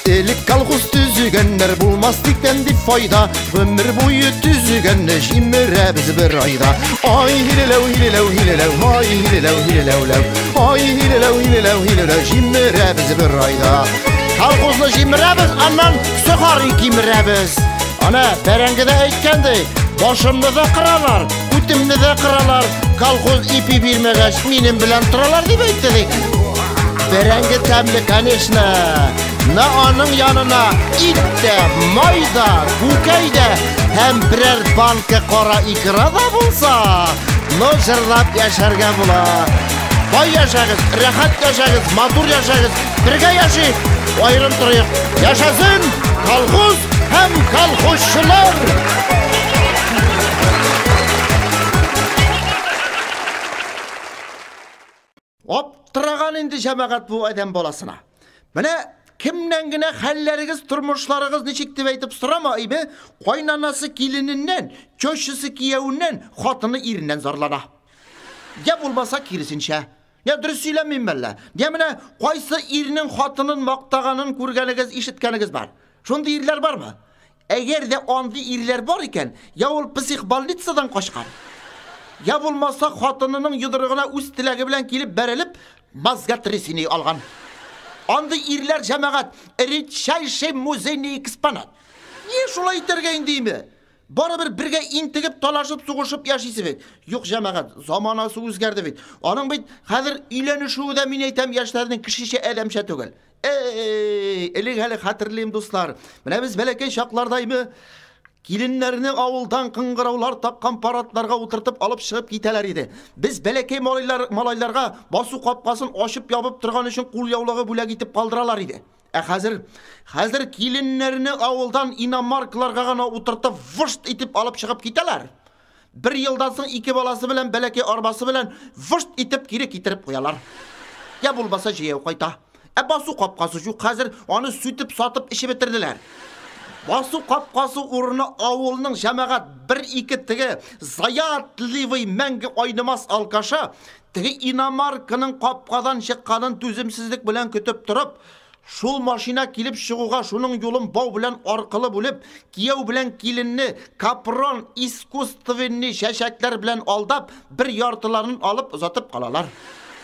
S2: Элек колхоз төзегәннәр булмас дигән дип файда, гомер буе төзегәнне җимерәбез бер айда. Ай хилеләү, хилеләү, хилеләү, ай хилеләү, хилеләү, ай хилеләү, хилеләү, хилеләү, җимерәбез бер айда. Колхозны җимерәбез, аннан сөхари кимерәбез. Ана бәрәңгедә әйткәндәй, башымны да кыралар, күтемне дә кыралар. Колхоз ипи бирмәгәч минем белән торалар дип әйтте. Бәрәңге тәмле, конечно. На аның янына ит тә, май да, күкәй дә, һәм берәр банка кара икра да булса, но җырлап яшәргә була. Бай яшәгез, рәхәт яшәгез, матур яшәгез, бергә яшик, аерым торыйк. Яшәсен колхоз һәм колхозчылар! Аптыраган инде җәмәгать бу адәм баласына. Менә кемнән генә хәлләрегез, тормышларыгыз ничек дип әйтеп сорамайбы, кайнанасы килененнән, чөшесе кияүеннән, хатыны иреннән зарлана. Я булмаса киресенчә. Я дөрес сөйләмим әллә. Я менә кайсы ирнең хатынын мактаганын күргәнегез, ишеткәнегез бар. Шундый ирләр бармы? Әгәр дә андый ирләр бар икән, я ул психбольницадан качкан. Я булмаса хатынының йодрыгына үз теләге белән килеп бәрелеп, мазга тресини алган. Андый ирләр җәмәгать редчайший музейный экспонат. Ни шулай итәргә индиме? Барыбер бергә интегеп, талашып, сугышып яшисез бит. Юк җәмәгать, заманасы үзгәрде бит. Аның бит хәзер өйләнешүе дә мин әйтәм яшьләрнең кешечә әдәмчә түгел. Элек әле хәтерлим дуслар. Менә без бәләкәй чаклардаймы? Киленнәрне авылдан кыңгыраулар таккан паратларга утыртып алып чыгып китәләр иде. Без бәләкәй малайларга басу капкасын ачып ябып торган өчен кул яулыгы бүләк итеп калдыралар иде. Хәзер киленнәрне авылдан иномаркаларга гына утыртып вышт итеп алып чыгып китәләр. Бер елдан соң ике баласы белән бәләкәй арбасы белән вышт итеп кире китереп куялар. Я булмаса җыяу кайта. Басу капкасы юк, хәзер аны сүтеп сатып эчеп бетерделәр. Басу қапқасы урыны ауылының жәмәғат 1-2 тігі заятливый мәңгі ойнамас алқаша, тігі иномарканың қапқадан шыққанын төзімсіздік білән күтіп тұрып, шул машина келіп шығуға шуның юлын бау білән арқылы бөліп, кияу білән келінні капрон искусственный шәшәклер білән алдап, бір яртыларын алып ұзатып қалалар.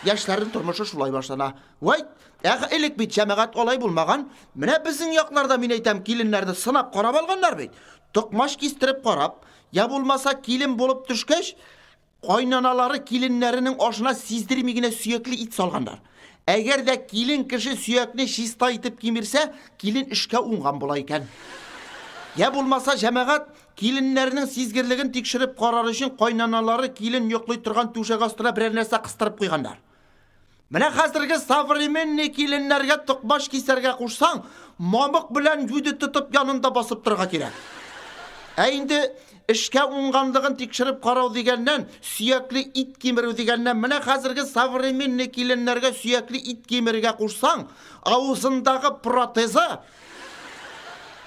S2: Яшьләрдің тұрмышы шулай башлана. Вайт, элек бит жәмәгать олай булмаган. Менә безнең якларда мин әйтәм, киленнәрне сынап карап алганнар бит. Токмаш кистереп карап, я булмаса килен булып төшкәч, кайнаналары киленнәренең ашына сиздерми генә сөякле ит салганнар. Әгәр дә килен кеше сөякне чиста итеп кимерсә, килен эшкә уңган була икән. Я булмаса жәмәгать киленнәрнең сизгерлеген тикшереп карар өчен кайнаналары килен йоклый торган түшәк астына берәр нәрсә кыстырып куйганнар. Менә хәзерге современный киленнәргә токмаш кисәргә кушсаң, мамык белән юды тотып янында басып торга кирәк. Ә инде эшкә уңганлыгын тикшереп карау дигәннән, сөякле ит кимерү дигәннән, менә хәзерге современный киленнәргә сөякле ит кимергә кушсаң, авызындагы протезы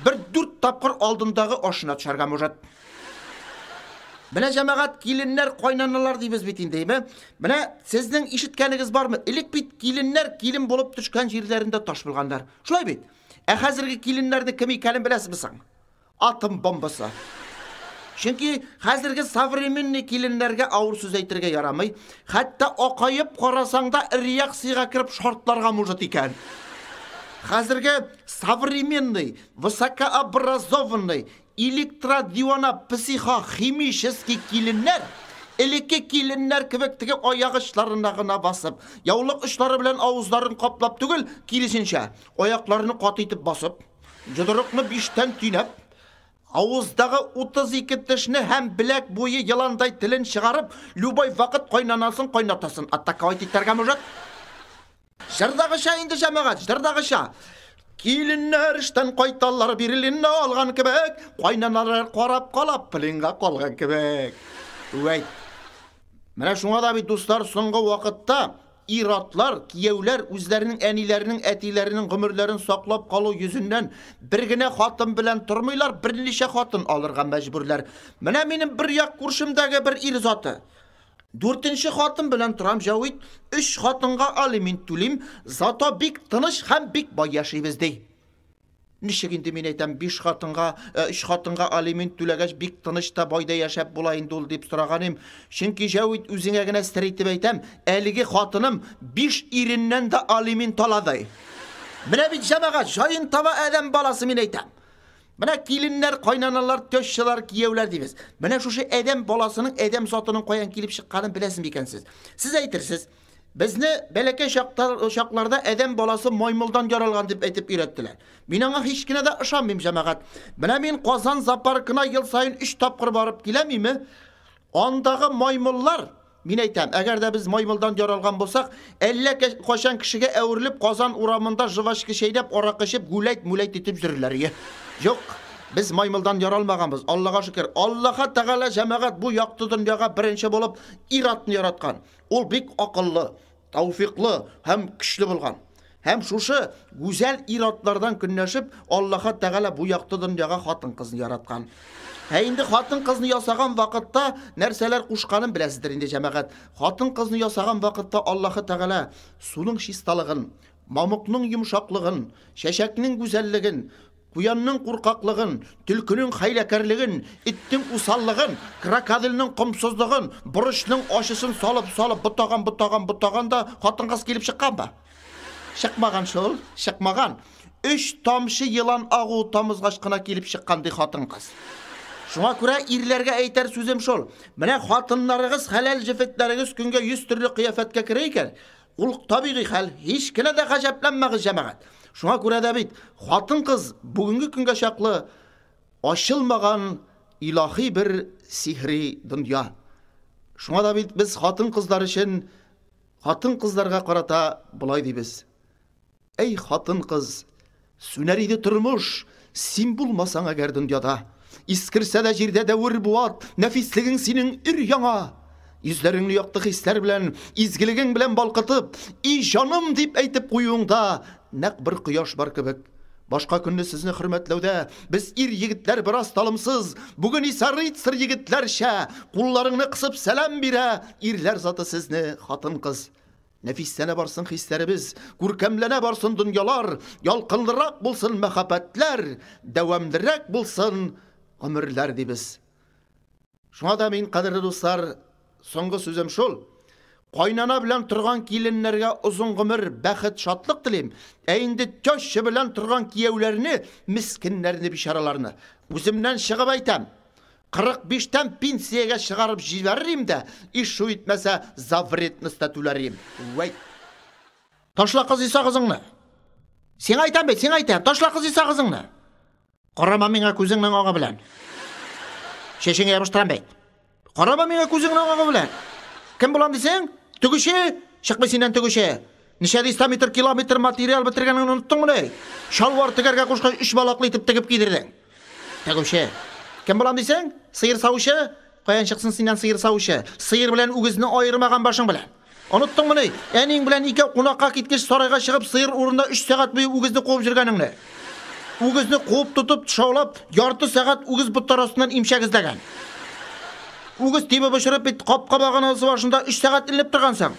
S2: bir 4 тапкыр алдындагы ашына төшәргә мөҗәт. Менә җәмәгать киленнәр кайнаналар дибез бит инде, менә сезнең ишеткәнегез бармы? Элек бит киленнәр килен булып төшкән җирләрендә таш булганнар. Шулай бит. Ә хәзерге киленнәрне кем икәнен беләсезме соң? Атом бомбасы. Чөнки хәзерге современный киленнәргә авыр сүз әйтергә ярамый. Хәтта акаеп карасаң да реакциягә кирип шартларга мөҗәт икән. Хәзерге современный, высокообразованный, электродиона-психохимический киленнәр, элекке киленнәр кебек теге аягычларына гына басып, яулык очлары белән авызларын каплап түгел, киресенчә, аякларını каты итеп басып, җыдырыкны 5тән тинәп, авыздагы 32 тешне һәм беләк буе яландай телен чыгарып, любой вакыт кайнанасын кайнатасын, атаковать итәргә мөҗәт. Җырдагыша инде җәмәгать, җырдагыша. Киленнәр эштән кайталар бирелинне алган кебек, кайнаналар карап калап пленга калган кебек. Вәй. Менә шуңа да бит дуслар, соңгы вакытта иратлар, кияүләр үзләренең әниләренең, әтиләренең гомерләрен саклап калу йөзеннән бер генә хатын белән тормыйлар, берничә хатын алырга мәҗбүрләр. Менә минем бер як күршемдәге бер ир заты 4нче хатын белән торам җавид, 3 хатынга алимент түлим, зато бик тыныч һәм бик бай яшибез ди. Ничек инде мин әйтәм, 3 хатынга алимент түләгәч бик тыныч та байда яшәп була инде ул дип сораганым. Чөнки җавид үзеңә генә сер итеп әйтәм, әлеге хатыным 5 иреннән дә алимент алады. Менә бит җәмәгать, җаен таба адәм баласы мин әйтәм. Менә киленнәр, кайнаналар, төшчеләр, кияүләр дибез. Менә шушы адәм баласының, адәм затының каян килеп чыкканын беләсез икәнсез. Сез әйтерсез, безне бәләкәй чакларда адәм баласы маймылдан яралган дип әйтеп өйрәттеләр. Мин аңа һич кенә дә ышанмыйм җәмәгать. Менә мин Казан зоопаркына ел сайын 3 тапкыр барып киләмиме? Андагы маймыллар, мин әйтәм, әгәр дә без маймылдан яралган булсак, әллә кашан кешегә әверелеп Казан урамында жвачка шәйдәп, арак эчеп, гүләйт итеп йөрерләр. Юк, biz маймылдан яралмаганбыз. Аллага шөкер. Аллаһа Тәгалә җәмәгать бу якты дөньяга беренче булып иратны яраткан. Ул бик акыллы, тауфиклы һәм көчле булган. Һәм шушы гүзәл иратлардан көнләшеп, Аллаһа Тәгалә бу якты дөньяга хатын-кызны яраткан. Инде хатын-кызны ясаган вакытта нәрсәләр кушканын беләсездер инде җәмәгать. Хатын-кызны ясаган вакытта Аллаһа Тәгалә суның чисталыгын, мамыкның йомшаклыгын, шәшәкнең гүзәллеген, Куянның куркаклыгын, төлкүнең хәйләкәрлеген, иттең усаллыгын, крокодилның комсызлыгын, бурычның ашысын салып бутаган да хатын-кыз килеп чыкканбы? Чыкмаган шул, чыкмаган. 3 тамчы йылан агу тамызгач кына килеп чыккан ди хатын-кыз. Шуңа күрә ирләргә әйтәр сүзем шул. Менә хатыннарыгыз, хәләл җефетләрегез көнгә 100 төрле кыяфәткә керә икән. Ул табигый хәл, һич кенә дә гаҗәпләнмәгез җәмәгать. Шуңа күрә дә бит хатын-кыз бүгенге көнгә чаклы ачылмаган илаһи бер сихри дөнья. Шуңа да бит без хатын-кызлар өчен, хатын-кызларга карата булай дибез. Эй хатын-кыз, сүнәр иде тормыш, син булмасаң әгәр дөньяда, искерсә дә җирдә дәвер буат, нәфислегең синең ир яңа. Йөзләреңне якты хисләр белән, изгелегең белән балкытып, "И җаным" дип әйтеп куюыңда, нәкъ бер кояш бар кебек, Башка көнне сезне хөрмәтләүдә без ир-егетләр бераз талымсыз. Бүген исә рыцарь егетләрчә кулларыңны кысып сәлам бирә. Ирләр заты сезне хатын-кыз. Нәфисләнә барсын хисләребез, күркәмләнә барсын дөньялар, ялкынлырак булсын мәхәббәтләр, дәвамлырак булсын гомерләр дибез. Шуңа да мин, кадерле дуслар, соңгы сүзем шул. Кайнана белән торган киленнәргә озын гомер, бәхет, шатлык телим. Ә инде тәшче белән торган кияүләрне, мискиннәрне, бичараларны үземнән чыгып әйтәм. 45-тән пенсиягә чыгарып җибәрим дә, иш шу итмәсә завретността түләрим. Вай. Ташла кыз Иса кызыңны. Син әйтәм бит, син әйтәм, ташла кыз Иса кызыңны. Карама миңа күзеңнең ага белән. Шешеңә ябыштырам бит. Карама миңа күзеңнең ага белән. Кем булам дисең? Түгүше, чыкмый синнән түгүше. Ничә дистометр километр материал бетергәнеңне оныттыңмы ни? Шалвар тегәргә кушкач 3 балаклы итеп тегеп кидердең. Түгүше. Кем булам дисең? Сыер саучы. Каян чыксын синнән сыер саучы? Сыер белән үгезне айырмаган башың белән. Оныттыңмы ни? Әниң белән икәү кунакка киткәч сарайга чыгып сыер урында 3 сәгать буе үгезне куып жүргәнеңне. Үгезне куып тотып, шаулап, ярты сәгать үгез боттар астыннан имчәк эзләгән. Үгез тибе бешереп бит капка баганасы башында 3 сәгать инлеп торгансың.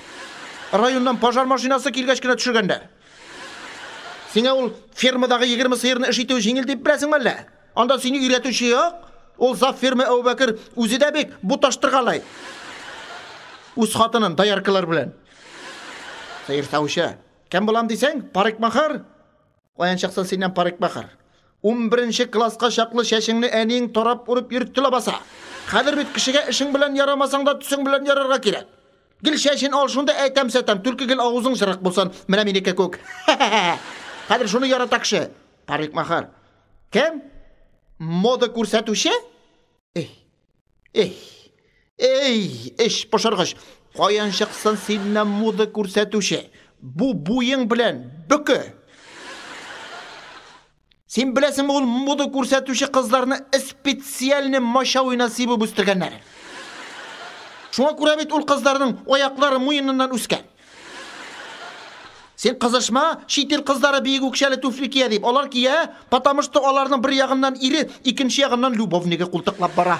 S2: Районнан пожар машинасы килгәч кенә төшергәндә. Сиңа ул фермадагы 20 сыерны эш итү җиңел дип беләсеңме әллә? Анда сине өйрәтүче юк. Ул зав ферма Әбүбәкер үзе дә бик буташтыргалай. Үз хатынын даяркалар белән. Сыер саучы. Кем булам дисәң? Парикмахер. Каян чыксын синнән парикмахер? 11 класска чаклы шәшеңне әниң тарап урып йөртте лабаса. Хәзер бит кешегә эшең белән ярамасаң да төсең белән ярарга кирәк. Гел шәшен ал шунда әйтәм сәтәм, түлке гел авызың жырык булсын, менә минеке күк. Хәзер шуны ярата кеше. Парикмахер. Кем? Мода күрсәтүче? Эш пошыргыч. Каян чыксын синнән мода күрсәтүче? Бу буең белән бүке. Син беләсеңме ул мода күрсәтүче кызларны специальный машау насибы бүстергәннәр. Шуңа күрә бит ул кызларның аяклары муеныннан үскән. Сен кызышма, чит ил кызлары биек үкчәле туфли кия дип. Алар кия, потому что аларның бер ягыннан ире, икенче ягыннан любовниге култыклап бара.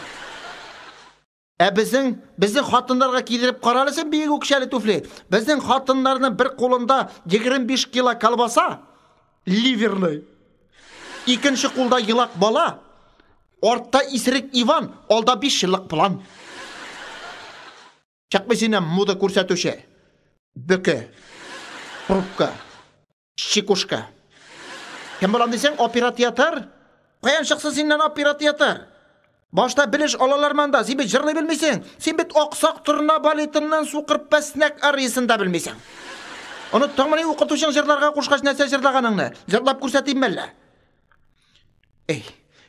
S2: Ә безнең хатыннарга кидереп каралы сен биек үкчәле туфли. Безнең хатыннарның бер кулында 25 кило колбаса, ливерный. Икенче кулда йылак бала, артта исерек Иван, алда 5 еллык план. Чакмый синнән мода күрсәтүче. Бөке, пробка, чикушка. Кем булам дисәң? Оператор. Каян чыксын синнән оператор? Башта белеш алалар манда, син бит җырлый белмисең. Син бит аксак турна балетыннан сукыр пәснәк арысын да белмисең. Оныттыңмы ни укытучың җырларга кушкач нәрсә җырлаганыңны? Җырлап күрсәтимме әллә?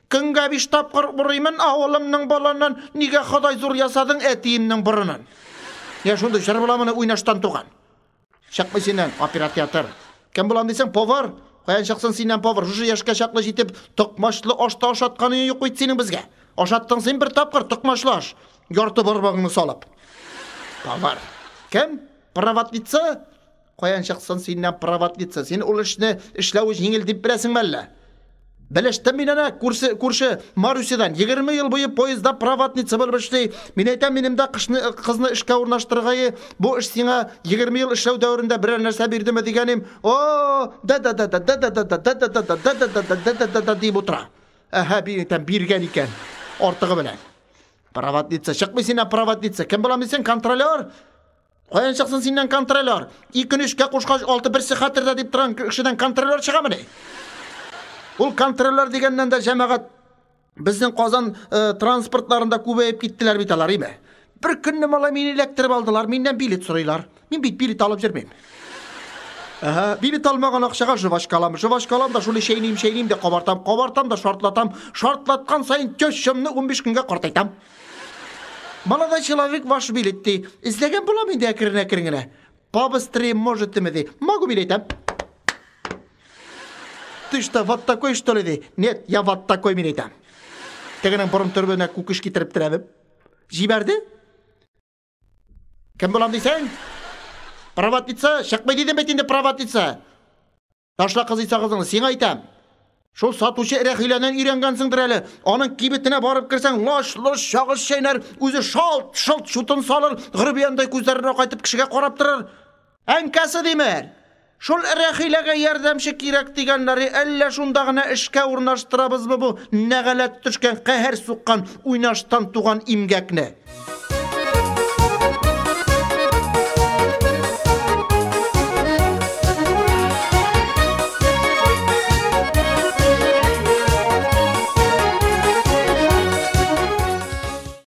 S2: Көнгә 5 тапкыр бурыймын авылымның баланнан, нигә Ходай зур ясадың әтиемнең борынын. Я шунда җыр буламыны уйнаштан туган. Чакмый синнән оператор. Кем булам дисәң? Повар. Каян чыксын синнән повар? Шушы яшькә чаклы җитеп, токмашлы ашта ашатканы юк бит синең безгә. Ашаттың син бер тапкыр токмашлы аш, ярты бармагыңны салып. Повар. Кем? Проводница? Каян чыксын синнән проводница? Син ул эшне эшләү җиңел дип беләсеңме әллә? Белештем мин ана күрше Марусидан 20 ел буе поездда проводница булып эшли. Мин әйтәм, минем дә кызны эшкә урнаштыргай, бу эш сиңа 20 ел эшләү дәврендә берәр нәрсә бирдеме дигәнем. О, да дип утыра. Әһә, биргән икән. Артыгы белән. Проводница, чыкмый синнән проводница. Кем булам дисәң? Контролер. Каян чыксын синнән контролер? 2 эшкә кушкач 6 берсе хәтердә дип торган кешедән контролер чыгамы ни? Ул контролер дигәннән дә җәмәгать безнең Казан транспортларында күбәеп киттеләр бит алар, име? Бер көнне малай мине эләктереп алдылар, миннән билет сорыйлар. Мин бит билет алып йөрмим. Билет алмаган акчага жвачкалам да шуны шәйним дә кабартам да шартлаткан сайын төшемне 15 көнгә картайтам. Молодой человек ваш билет ди. Изләгән булам инде әкрен-әкрен. Побыстрее можете ди. Могу билетам. Ты что, вот такой, что ли, ди? Нет, я вот такой мин әйтәм. Тегенең борын төрбенә күкеш китереп тирәбем. Җибәрде? Кем булам дисәң? Проводница, чыкмый дидем бит инде проводница. Ташла кыз Иса кызыңны, сиңа әйтәм. Шул сатучы рәхиләнән өйрәнгәнсеңдер әле. Аның кибетенә барып керсәң, лаш-лаш шагыз чәйнәр, үзе шалт-шалт шутын салыр, гырбияндай күзләренә кайтып кешегә карап торыр. Әнкәсе димәр. Шул рәхиләгә ярдәмче кирәк дигәннәре әллә шунда гына эшкә урнаштырабызмы бу нәгъләт төшкән, каһәр суккан, уйнаштан туган имгәкне?